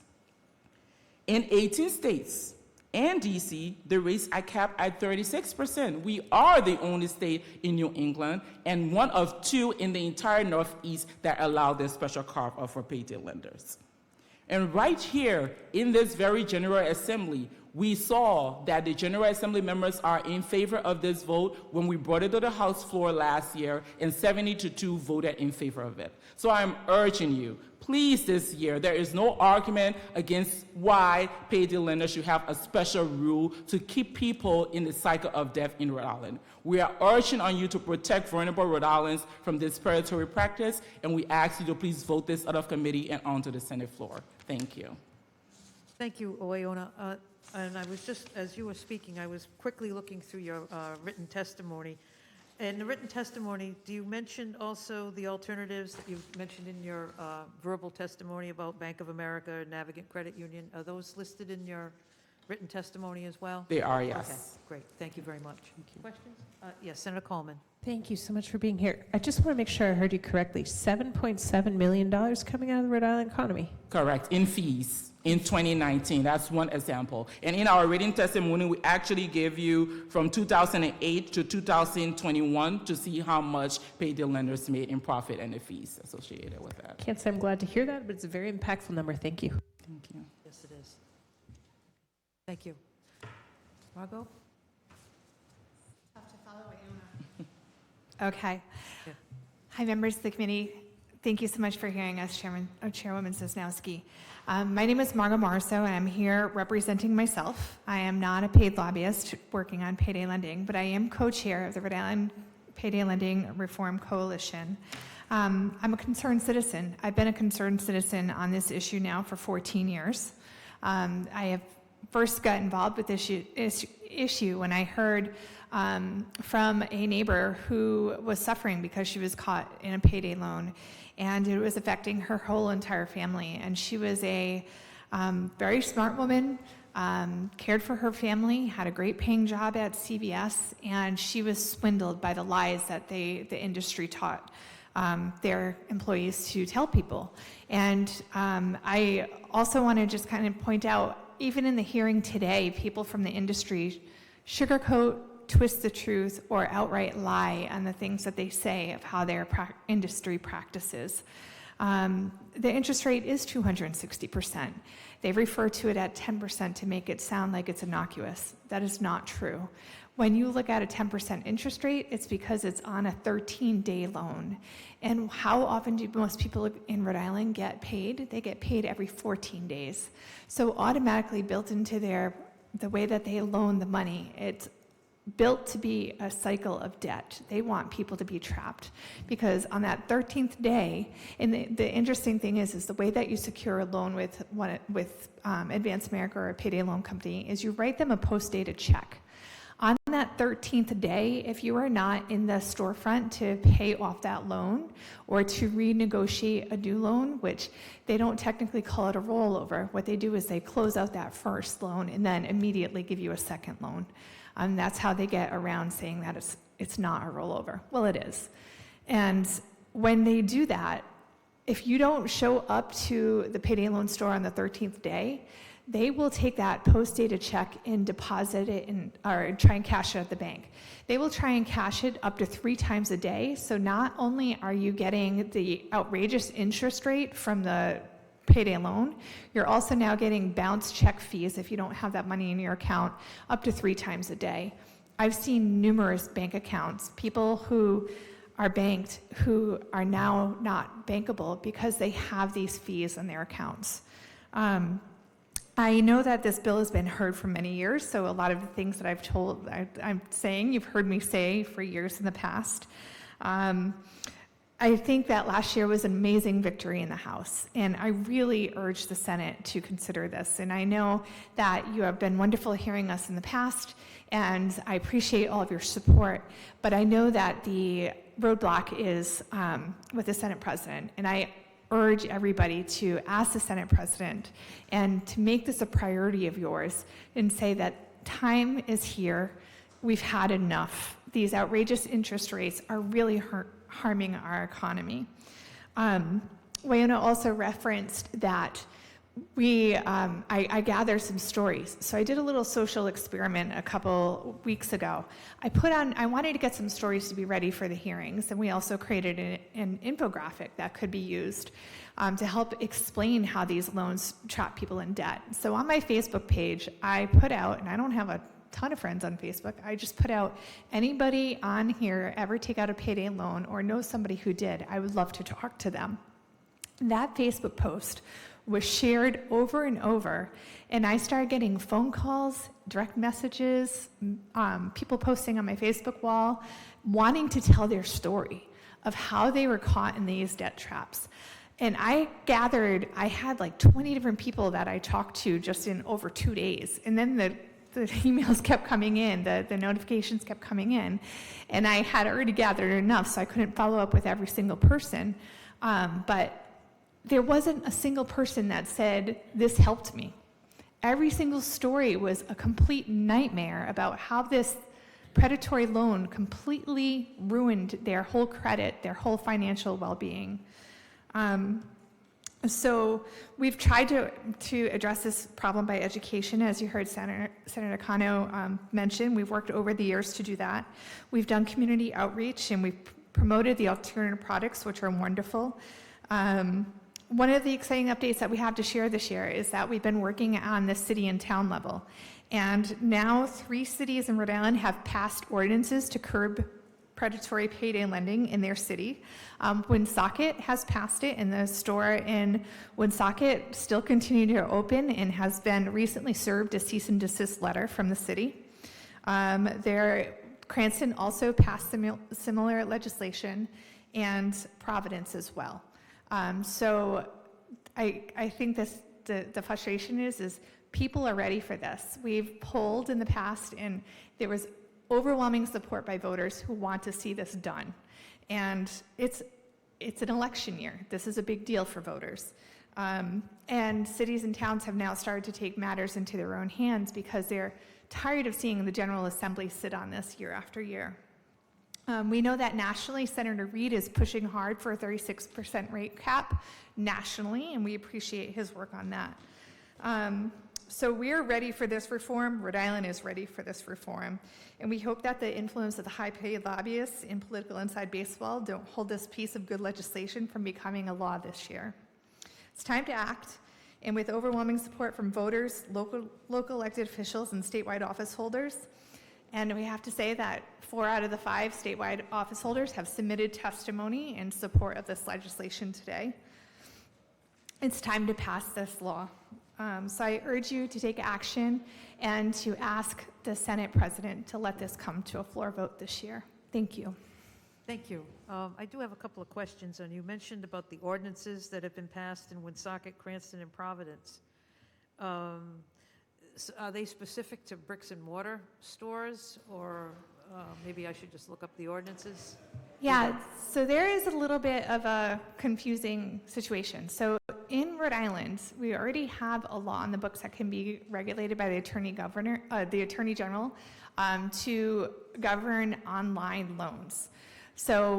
In 18 states and DC, the rates are capped at 36%. We are the only state in New England and one of two in the entire Northeast that allow this special carve-out for payday lenders. And right here in this very General Assembly, we saw that the General Assembly members are in favor of this vote when we brought it to the House floor last year, and 70-2 voted in favor of it. So I'm urging you, please this year, there is no argument against why payday lenders should have a special rule to keep people in the cycle of debt in Rhode Island. We are urging on you to protect vulnerable Rhode Islanders from this predatory practice, and we ask you to please vote this out of committee and onto the Senate floor. Thank you. Thank you, Oyona. And I was just, as you were speaking, I was quickly looking through your written testimony. In the written testimony, do you mention also the alternatives that you mentioned in your verbal testimony about Bank of America, Navigant Credit Union? Are those listed in your written testimony as well? They are, yes. Okay, great. Thank you very much. Questions? Yes, Senator Coleman. Thank you so much for being here. I just want to make sure I heard you correctly. $7.7 million coming out of the Rhode Island economy. Correct, in fees in 2019. That's one example. And in our written testimony, we actually gave you from 2008 to 2021 to see how much payday lenders made in profit and the fees associated with that. Can't say I'm glad to hear that, but it's a very impactful number. Thank you. Thank you. Yes, it is. Thank you. Margot? Tough to follow Iona. Okay. Yeah. Hi, members of the committee. Thank you so much for hearing us, Chairwoman Sosnowski. My name is Margo Marso, and I'm here representing myself. I am not a paid lobbyist working on payday lending, but I am co-chair of the Rhode Island Payday Lending Reform Coalition. I'm a concerned citizen. I've been a concerned citizen on this issue now for 14 years. I have first got involved with this issue when I heard from a neighbor who was suffering because she was caught in a payday loan, and it was affecting her whole entire family. And she was a very smart woman, cared for her family, had a great paying job at CVS, and she was swindled by the lies that the industry taught their employees to tell people. And I also want to just kind of point out, even in the hearing today, people from the industry sugarcoat, twist the truth, or outright lie on the things that they say of how their industry practices. The interest rate is 260%. They refer to it at 10% to make it sound like it's innocuous. That is not true. When you look at a 10% interest rate, it's because it's on a 13-day loan. And how often do most people in Rhode Island get paid? They get paid every 14 days. So automatically built into the way that they loan the money, it's built to be a cycle of debt. They want people to be trapped because on that 13th day, and the interesting thing is the way that you secure a loan with Advance America or a payday loan company is you write them a post-dated check. On that 13th day, if you are not in the storefront to pay off that loan or to renegotiate a new loan, which they don't technically call it a rollover, what they do is they close out that first loan and then immediately give you a second loan. That's how they get around saying that it's not a rollover. Well, it is. And when they do that, if you don't show up to the payday loan store on the 13th day, they will take that post-dated check and deposit it or try and cash it at the bank. They will try and cash it up to 3 times a day. So not only are you getting the outrageous interest rate from the payday loan, you're also now getting bounce check fees if you don't have that money in your account up to 3 times a day. I've seen numerous bank accounts, people who are banked who are now not bankable because they have these fees in their accounts. I know that this bill has been heard for many years, so a lot of the things that I'm saying, you've heard me say for years in the past. I think that last year was an amazing victory in the House, and I really urge the Senate to consider this. And I know that you have been wonderful hearing us in the past, and I appreciate all of your support, but I know that the roadblock is with the Senate President, and I urge everybody to ask the Senate President and to make this a priority of yours and say that time is here. We've had enough. these outrageous interest rates are really harming our economy. Wayona also referenced that I gathered some stories. So I did a little social experiment a couple weeks ago. I wanted to get some stories to be ready for the hearings, and we also created an infographic that could be used to help explain how these loans trap people in debt. So on my Facebook page, I put out, and I don't have a ton of friends on Facebook, I just put out, anybody on here ever take out a payday loan or know somebody who did, I would love to talk to them. That Facebook post was shared over and over, and I started getting phone calls, direct messages, people posting on my Facebook wall, wanting to tell their story of how they were caught in these debt traps. And I had like 20 different people that I talked to just in over 2 days. And then the emails kept coming in, the notifications kept coming in, and I had already gathered enough, so I couldn't follow up with every single person. But there wasn't a single person that said, this helped me. Every single story was a complete nightmare about how this predatory loan completely ruined their whole credit, their whole financial well-being. So we've tried to address this problem by education, as you heard Senator Cano mention. We've worked over the years to do that. We've done community outreach, and we've promoted the alternative products, which are wonderful. One of the exciting updates that we have to share this year is that we've been working on the city and town level. And now 3 cities in Rhode Island have passed ordinances to curb predatory payday lending in their city. Woonsocket has passed it, and the store in Woonsocket still continued to open and has been recently served a cease and desist letter from the city. Cranston also passed similar legislation, and Providence as well. So I think the frustration is people are ready for this. We've polled in the past, and there was overwhelming support by voters who want to see this done. And it's an election year. This is a big deal for voters. And cities and towns have now started to take matters into their own hands because they're tired of seeing the General Assembly sit on this year after year. We know that nationally, Senator Reid is pushing hard for a 36% rate cap nationally, and we appreciate his work on that. So we're ready for this reform. Rhode Island is ready for this reform. And we hope that the influence of the high-paid lobbyists in political inside baseball don't hold this piece of good legislation from becoming a law this year. It's time to act. And with overwhelming support from voters, local elected officials, and statewide office holders, and we have to say that 4 out of the 5 statewide office holders have submitted testimony in support of this legislation today. It's time to pass this law. So I urge you to take action and to ask the Senate President to let this come to a floor vote this year. Thank you. Thank you. I do have a couple of questions, and you mentioned about the ordinances that have been passed in Woonsocket, Cranston, and Providence. So are they specific to bricks and mortar stores, or maybe I should just look up the ordinances? Yeah, so there is a little bit of a confusing situation. So in Rhode Island, we already have a law in the books that can be regulated by the Attorney General to govern online loans. So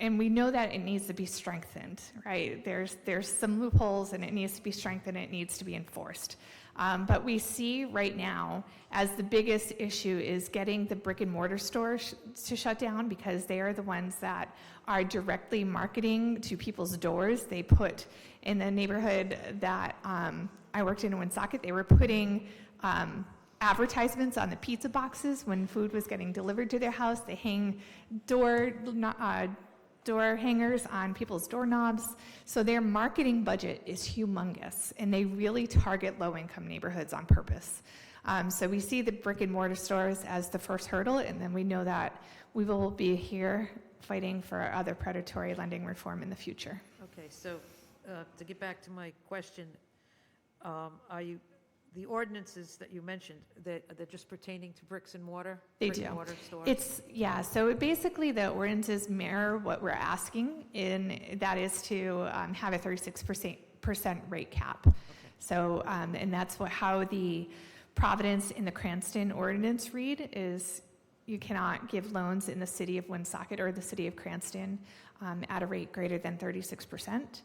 we know that it needs to be strengthened, right? There's some loopholes, and it needs to be strengthened, it needs to be enforced. But we see right now as the biggest issue is getting the brick and mortar stores to shut down, because they are the ones that are directly marketing to people's doors. They put in the neighborhood that I worked in Woonsocket, they were putting advertisements on the pizza boxes when food was getting delivered to their house. They hang door hangers on people's doorknobs. So their marketing budget is humongous, and they really target low-income neighborhoods on purpose. So we see the brick and mortar stores as the first hurdle, and then we know that we will be here fighting for other predatory lending reform in the future. Okay, so to get back to my question, the ordinances that you mentioned, they're just pertaining to bricks and mortar? They brick do. And mortar stores? So basically the ordinances mirror what we're asking, that is to have a 36% rate cap. Okay. So, and that's how the Providence and the Cranston ordinance read is you cannot give loans in the city of Woonsocket or the city of Cranston at a rate greater than 36%.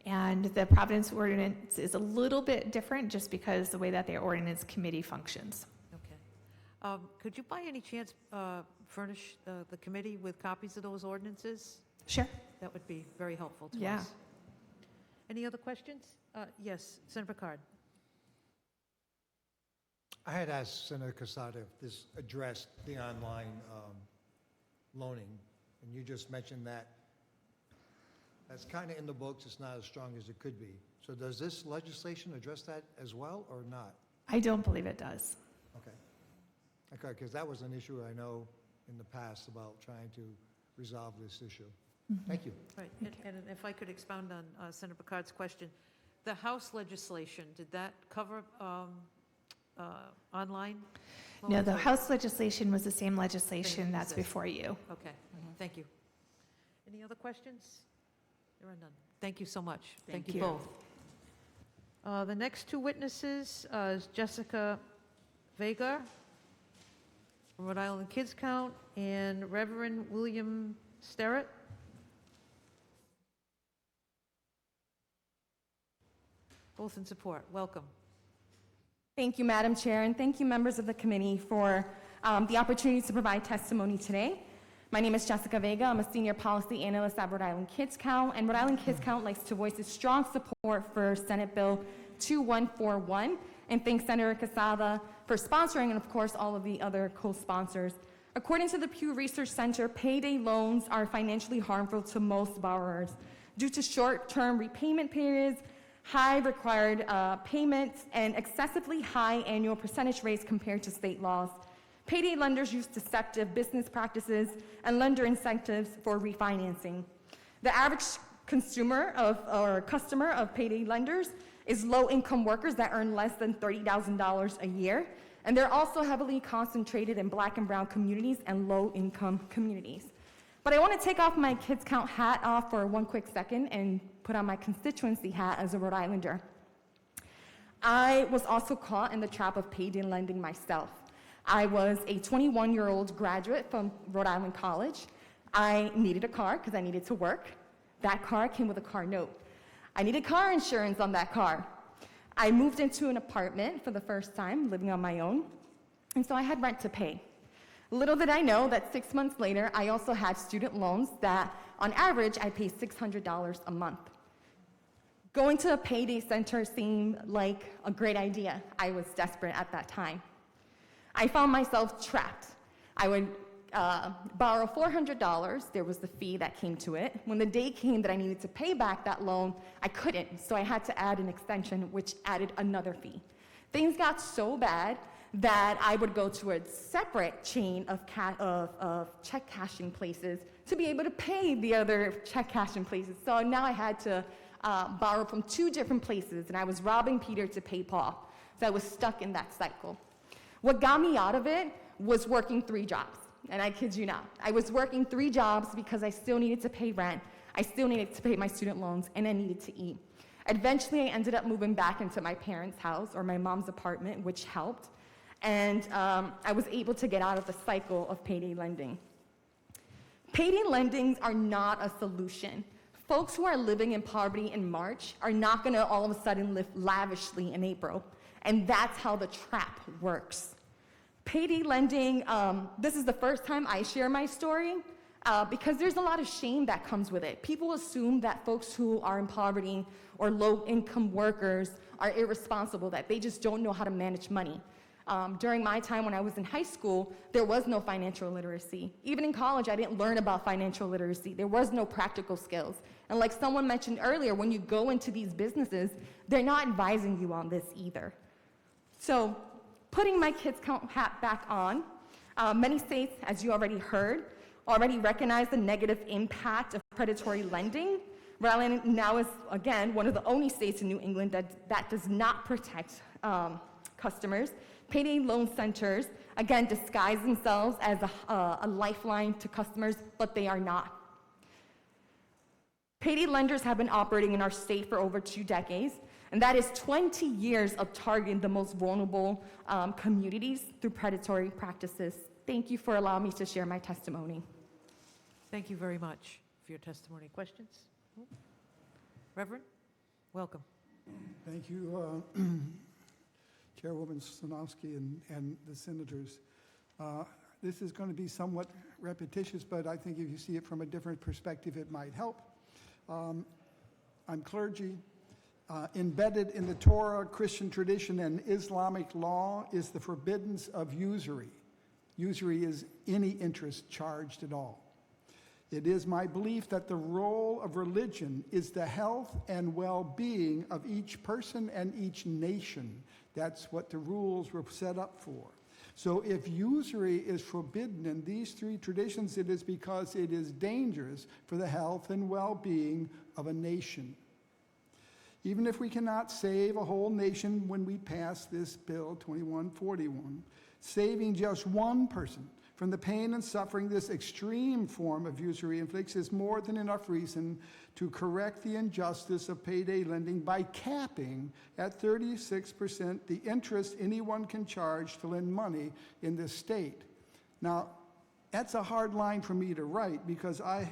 And the Providence ordinance is a little bit different just because the way that the ordinance committee functions. Okay. Could you by any chance furnish the committee with copies of those ordinances? Sure. That would be very helpful to Yeah. us. Any other questions? Yes, Senator Picard. I had asked Senator Quezada if this addressed the online loaning, and you just mentioned that that's kind of in the books, it's not as strong as it could be. So does this legislation address that as well, or not? I don't believe it does. Okay. Okay, because that was an issue I know in the past about trying to resolve this issue. Thank you. Right, and if I could expound on Senator Picard's question, the House legislation, did that cover online? No, the loans? House legislation was the same legislation Same as that's this. before you. Okay, thank you. Any other questions? There are none. Thank you so much. Thank you both. The next two witnesses is Jessica Vega from Rhode Island Kids Count and Reverend William Sterrett. Both in support. Welcome. Thank you, Madam Chair, and thank you, members of the committee, for the opportunity to provide testimony today. My name is Jessica Vega. I'm a senior policy analyst at Rhode Island Kids Count, and Rhode Island Kids Count likes to voice its strong support for Senate Bill 2141, and thanks Senator Quezada for sponsoring, and of course, all of the other co-sponsors. According to the Pew Research Center, payday loans are financially harmful to most borrowers due to short-term repayment periods, high required payments, and excessively high annual percentage rates compared to state laws. Payday lenders use deceptive business practices and lender incentives for refinancing. The average customer of payday lenders is low-income workers that earn less than $30,000 a year, and they're also heavily concentrated in Black and brown communities and low-income communities. But I want to take off my Kids Count hat off for one quick second and put on my constituency hat as a Rhode Islander. I was also caught in the trap of payday lending myself. I was a 21-year-old graduate from Rhode Island College. I needed a car because I needed to work. That car came with a car note. I needed car insurance on that car. I moved into an apartment for the first time, living on my own, and so I had rent to pay. Little did I know that 6 months later, I also had student loans that, on average, I paid $600 a month. Going to a payday center seemed like a great idea. I was desperate at that time. I found myself trapped. I would borrow $400. There was the fee that came to it. When the day came that I needed to pay back that loan, I couldn't, so I had to add an extension, which added another fee. Things got so bad that I would go to a separate chain of check cashing places to be able to pay the other check cashing places. So now I had to borrow from two different places, and I was robbing Peter to pay Paul. So I was stuck in that cycle. What got me out of it was working 3 jobs, and I kid you not. I was working 3 jobs because I still needed to pay rent, I still needed to pay my student loans, and I needed to eat. Eventually, I ended up moving back into my parents' house, or my mom's apartment, which helped, and I was able to get out of the cycle of payday lending. Payday lendings are not a solution. Folks who are living in poverty in March are not gonna all of a sudden live lavishly in April. And that's how the trap works. Payday lending, this is the first time I share my story because there's a lot of shame that comes with it. People assume that folks who are in poverty or low-income workers are irresponsible, that they just don't know how to manage money. During my time when I was in high school, there was no financial literacy. Even in college, I didn't learn about financial literacy. There was no practical skills. And like someone mentioned earlier, when you go into these businesses, they're not advising you on this either. So, putting my Kids Count hat back on, many states, as you already heard, already recognize the negative impact of predatory lending. Rhode Island now is, again, one of the only states in New England that does not protect customers. Payday loan centers, again, disguise themselves as a lifeline to customers, but they are not. Payday lenders have been operating in our state for over 2 decades, and that is 20 years of targeting the most vulnerable communities through predatory practices Thank you for allowing me to share my testimony. Thank you very much for your testimony. Questions? Reverend, welcome. Thank you, Chairwoman Stanowski and the senators. This is going to be somewhat repetitious, but I think if you see it from a different perspective, it might help. I'm clergy. Embedded in the Torah, Christian tradition, and Islamic law is the forbiddance of usury. Usury is any interest charged at all. It is my belief that the role of religion is the health and well-being of each person and each nation. That's what the rules were set up for. So if usury is forbidden in these three traditions, it is because it is dangerous for the health and well-being of a nation. Even if we cannot save a whole nation when we pass this bill 2141, saving just one person from the pain and suffering this extreme form of usury inflicts is more than enough reason to correct the injustice of payday lending by capping at 36% the interest anyone can charge to lend money in this state. Now, that's a hard line for me to write because I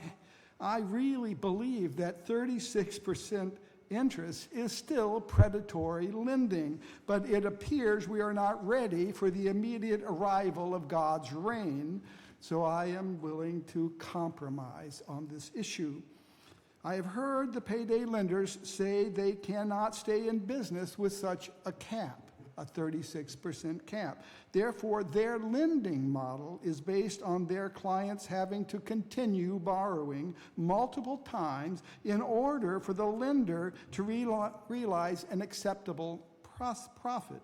really believe that 36% interest is still predatory lending, but it appears we are not ready for the immediate arrival of God's reign, so I am willing to compromise on this issue. I have heard the payday lenders say they cannot stay in business with such a cap, a 36% cap. Therefore, their lending model is based on their clients having to continue borrowing multiple times in order for the lender to realize an acceptable profit.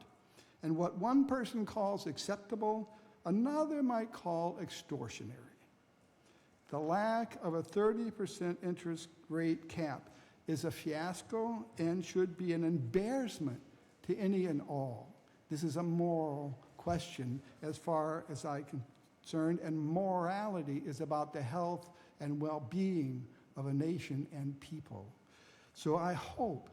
And what one person calls acceptable, another might call extortionary. The lack of a 30% interest rate cap is a fiasco and should be an embarrassment to any and all. This is a moral question as far as I'm concerned, and morality is about the health and well-being of a nation and people. So I hope,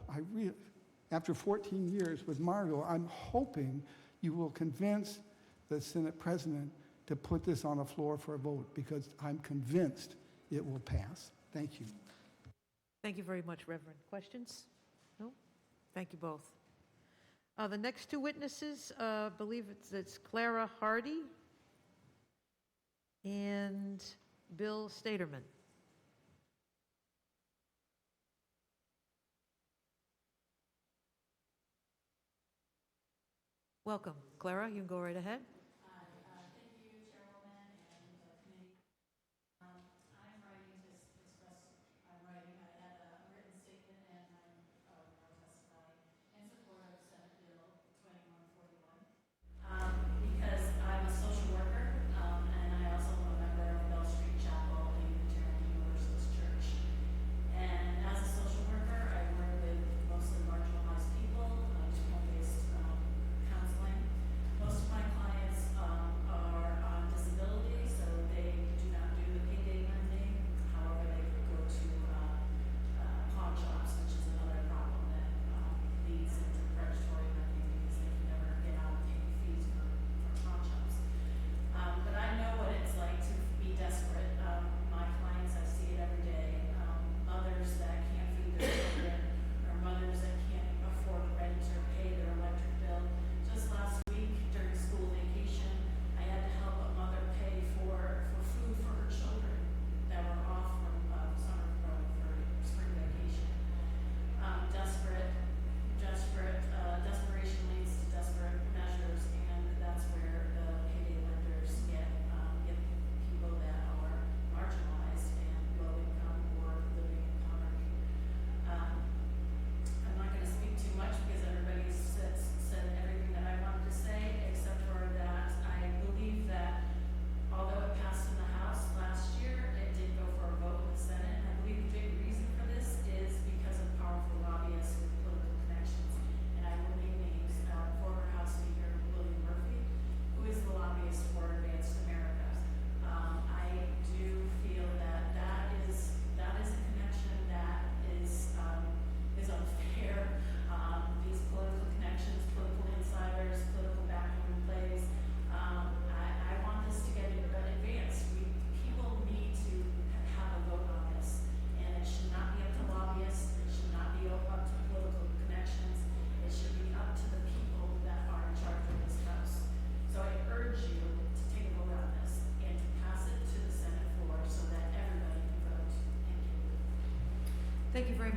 after 14 years with Margot, I'm hoping you will convince the Senate President to put this on the floor for a vote, because I'm convinced it will pass. Thank you. Thank you very much, Reverend. Questions? No? Thank you both. The next two witnesses, I believe it's Clara Hardy and Bill Staterman. Welcome. Clara, you can go right ahead. Most of my clients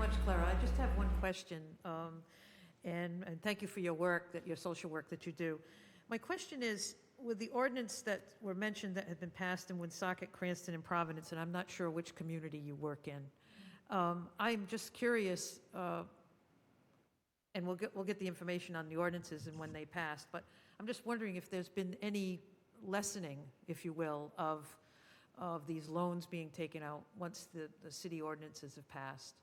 much, Clara. I just have one question, and thank you for your work, your social work that you do. My question is, with the ordinance that were mentioned that had been passed in Woonsocket, Cranston, and Providence, and I'm not sure which community you work in, I'm just curious, and we'll get the information on the ordinances and when they passed, but I'm just wondering if there's been any lessening, if you will, of these loans being taken out once the city ordinances have passed.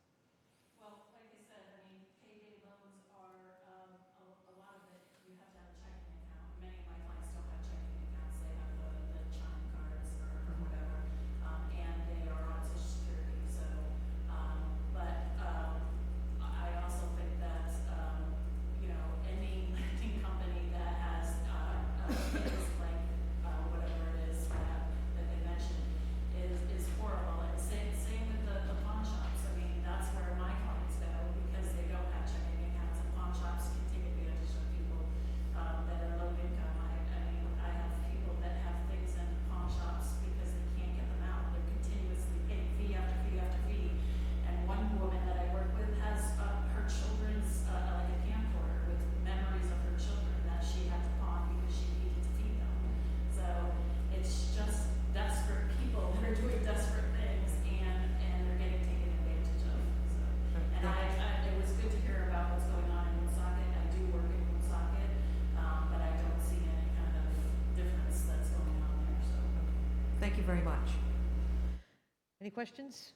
Well, like I said, I mean, payday loans are, a lot of it, you have to have a checking account. Many of my clients don't have checking accounts, they have the chime cards or whatever, and they are on Social Security, so, I also think that, any lending company that has, is like, whatever it is that they mentioned, is horrible. And same with the pawn shops. I mean, that's where my clients go because they don't have checking accounts, and pawn shops can take advantage of people that are low income. I have people that have things in pawn shops because they can't get them out. They're continuously paying fee after fee after fee. And one woman that I work with has her children's like a camcorder with memories of her children that she had to pawn because she needed to feed them. So it's just desperate people that are doing desperate things, and they're getting taken advantage of. So, and it was good to hear about what's going on in Woonsocket. I do work in Woonsocket, but I don't see any kind of difference that's going on there. So, Thank you very much. Any questions?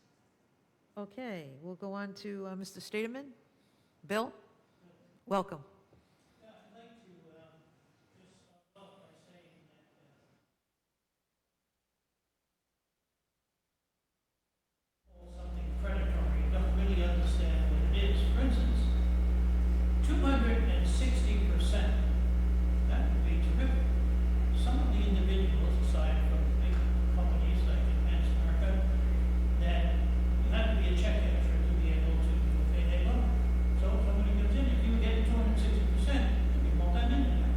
Okay, we'll go on to Mr. Staterman. Bill, welcome. I'd like to just start off by saying that something predatory, you don't really understand what it is. For instance, 260%, that would be terrific. Some of the individuals, aside from big companies like Advance America, that you have to be a check casher to be able to do a payday loan. So somebody comes in, if you get 260%, you'll be multi-millionaire.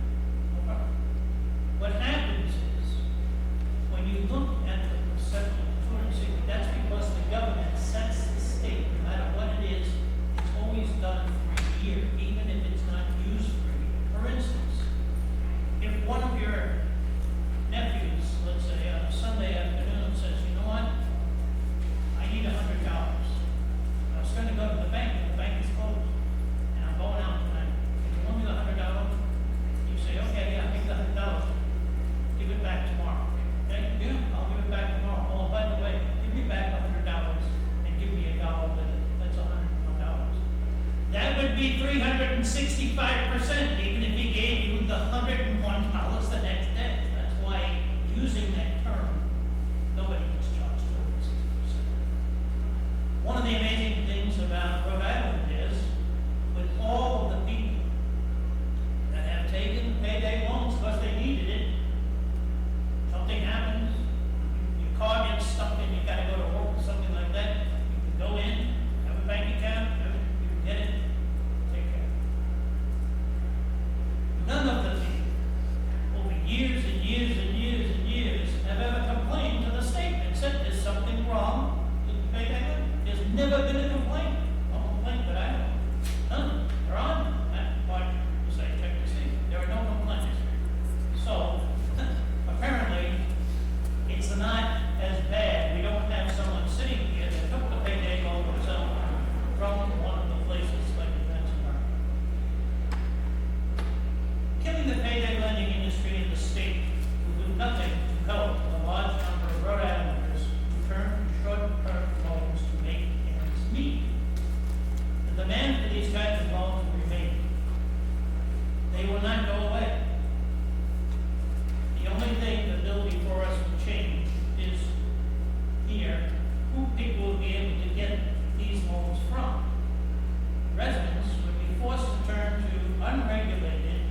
No problem. What happens is, when you look at the percent of 260, that's because the government sets the state, no matter what it is, it's always done for a year, even if it's not used for a year. For instance, if one of your nephews, let's say, on a Sunday afternoon says, you know what, I need $100. I was going to go to the bank, but the bank is closed, and I'm going out tonight. Can you loan me the $100? You say, okay, yeah, give me the $100. Give it back tomorrow. Okay, yeah, I'll give it back tomorrow. Oh, by the way, give me back the $100 and give me $1 with it. That's $101. That would be 365%, even if he gave you the $101 the next day. That's why using that term, nobody gets charged 260%. One of the amazing things about Rhode Island is, with all of the people that have taken payday loans because they needed it, something happens, your car gets stuck and you gotta go to work or something like that, you can go in, have a bank account, you can get it, take care of it. None of the people, over years and years and years and years, have ever complained to the state and said there's something wrong with the payday loan. There's never been a complaint. No complaint that I know. None. They're on that part, you say, check to see. There are no complaints. So, apparently, it's not as bad. We don't have someone sitting here that took the payday loan themselves from one of the places like Advance America. Killing the payday lending industry in the state will do nothing to help a large number of Rhode Islanders who turn to short-term loans to make ends meet. The demand for these kinds of loans will remain. They will not go away. The only thing the bill before us will change is here, who people will be able to get these loans from. Residents would be forced to turn to unregulated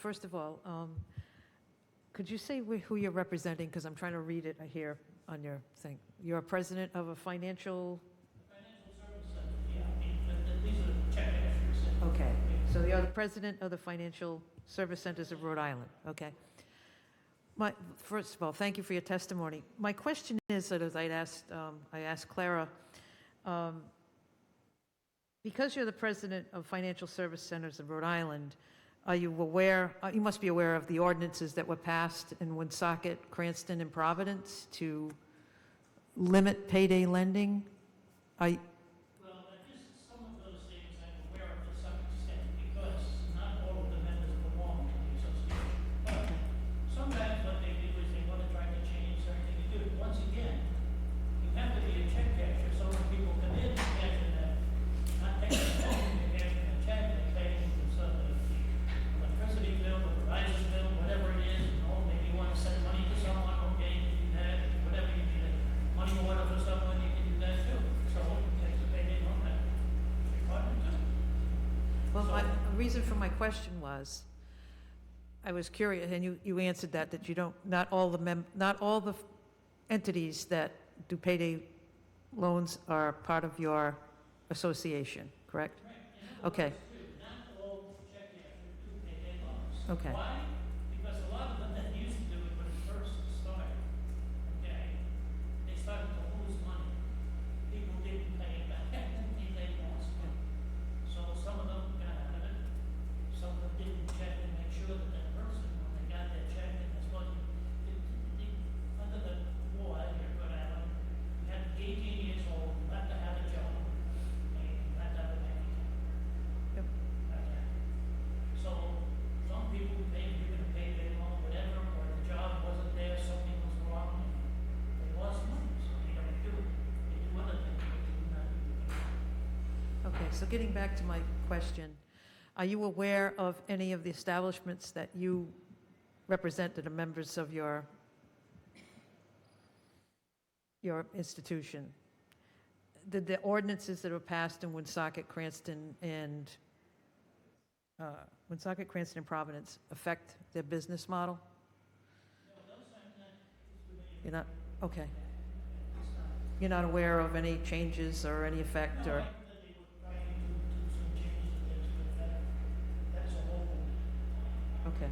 first of all, could you say who you're representing? Because I'm trying to read it here on your thing. You're a president of a financial... Okay, so you're the president of the Financial Service Centers of Rhode Island, okay. First of all, thank you for your testimony. My question is, that as I asked Clara, because you're the president of Financial Service Centers of Rhode Island, are you aware, you must be aware of the ordinances that were passed in Woonsocket, Cranston, and Providence to limit payday lending? Well, just some of those things I'm aware of to some extent, because not all of the members belong to the association. But sometimes what they do is they want to try to change something you do. Once again, you have to be a check casher, so when people come in and cash in that, not taking a loan, they're cashing a check, they're paying some of the electricity bill, the Verizon bill, whatever it is, maybe you want to send money to someone, okay, you can do that, whatever you need, money order for someone, you can do that too. So, it's a payday loan that requirement too. Well, the reason for my question was, I was curious, and you answered that you don't, not all the entities that do payday loans are part of your association, correct? Okay. Not all check cashers do payday loans. Okay. Why? Because a lot of them that used to do it when it first started, okay, they started to lose money. People didn't pay it back, and they lost money. So some of them got out of it, some of them didn't check and make sure that that person, when they got their check, and this wasn't, under the law here, Rhode Island, you had to be 18 years old, you had to have a job, and you had to have a bank account. Yep. Okay. So some people maybe you're gonna pay their loan, whatever, or the job wasn't there, something was wrong, they lost money, so they don't do it. They do other things, but they do not do it. Okay, so getting back to my question, are you aware of any of the establishments that you represent that are members of your institution? Did the ordinances that were passed in Woonsocket, Cranston, and Providence affect their business model? You're not, okay. You're not aware of any changes or any effect, or? Okay.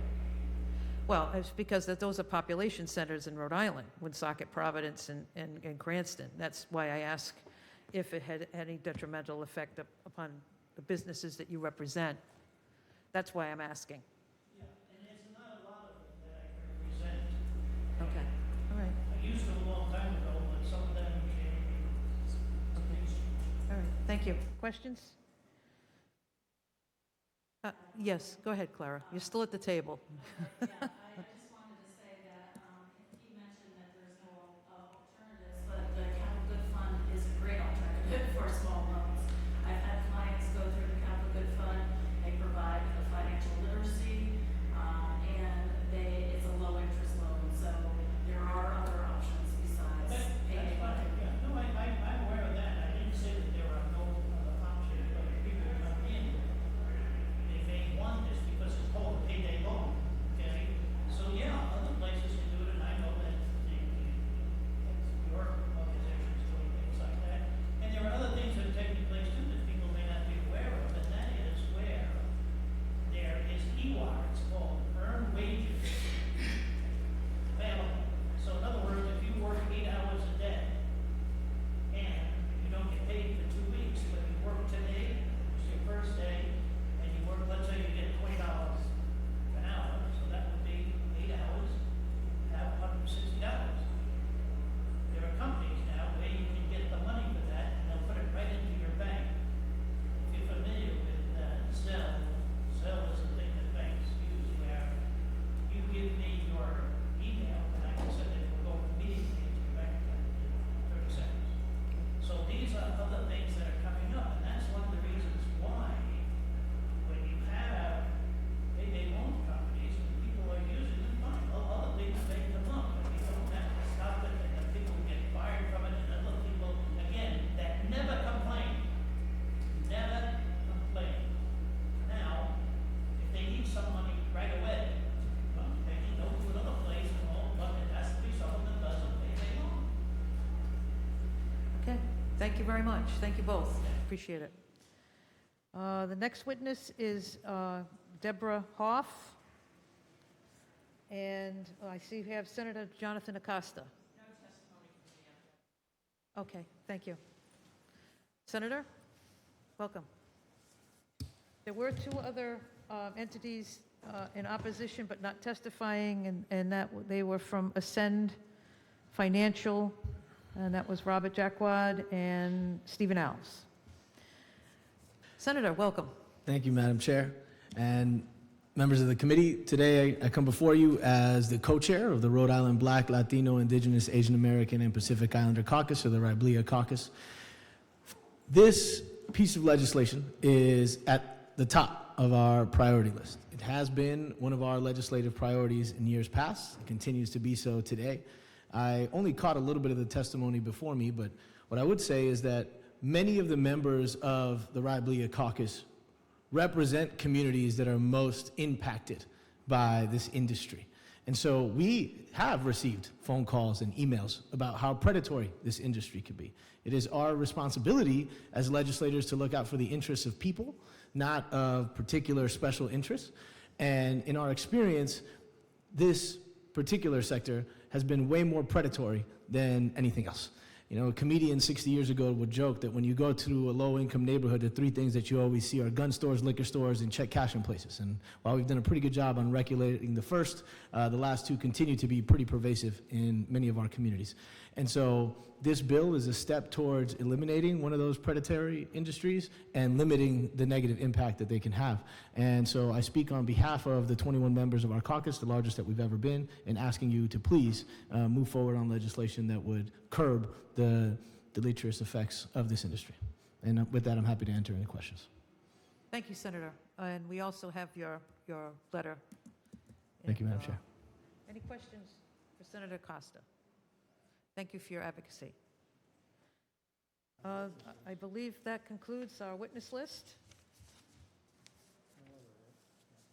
Well, it's because those are population centers in Rhode Island, Woonsocket, Providence, and Cranston. That's why I ask if it had any detrimental effect upon the businesses that you represent. That's why I'm asking. Yeah, and there's not a lot of them that I represent. Okay, all right. I used to a long time ago, but some of them changed. All right, thank you. Questions? Yes, go ahead, Clara. You're still at the table. I just wanted to say that he mentioned that there's no alternatives, but the Capital Good Fund is a great alternative for small loans. I've had clients go through the Capital Good Fund. They provide the financial literacy, and it's a low interest loan. So there are other options besides payday. Yeah, no, I'm aware of that. I didn't say that there are no other options, but if people come in, they may want this because it's called a payday loan, okay? Thank you very much. Thank you both. Appreciate it. The next witness is Deborah Hoff. And I see we have Senator Jonathan Acosta. No testimony from me. Okay, thank you. Senator, welcome. There were two other entities in opposition but not testifying, and that they were from Ascend Financial, and that was Robert Jacquard and Stephen Alves. Senator, welcome. Thank you, Madam Chair. And members of the committee, today I come before you as the co-chair of the Rhode Island Black, Latino, Indigenous, Asian American, and Pacific Islander Caucus, or the Riblia Caucus. This piece of legislation is at the top of our priority list. It has been one of our legislative priorities in years past. It continues to be so today. I only caught a little bit of the testimony before me, but what I would say is that many of the members of the Riblia Caucus represent communities that are most impacted by this industry. And so we have received phone calls and emails about how predatory this industry could be. It is our responsibility as legislators to look out for the interests of people, not of particular special interests. And in our experience, this particular sector has been way more predatory than anything else. You know, a comedian 60 years ago would joke that when you go to a low-income neighborhood, the three things that you always see are gun stores, liquor stores, and check cashing places. And while we've done a pretty good job on regulating the first, the last two continue to be pretty pervasive in many of our communities. And so this bill is a step towards eliminating one of those predatory industries and limiting the negative impact that they can have. And so I speak on behalf of the 21 members of our caucus, the largest that we've ever been, and asking you to please move forward on legislation that would curb the deleterious effects of this industry. And with that, I'm happy to answer any questions. Thank you, Senator. And we also have your letter. Thank you, Madam Chair. Any questions for Senator Costa? Thank you for your advocacy. I believe that concludes our witness list.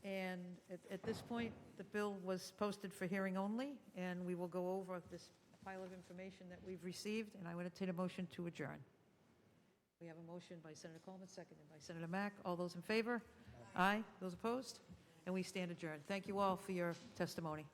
And at this point, the bill was posted for hearing only, and we will go over this pile of information that we've received, and I would entertain a motion to adjourn. We have a motion by Senator Coleman, seconded by Senator Mack. All those in favor? Aye. Those opposed? And we stand adjourned. Thank you all for your testimony.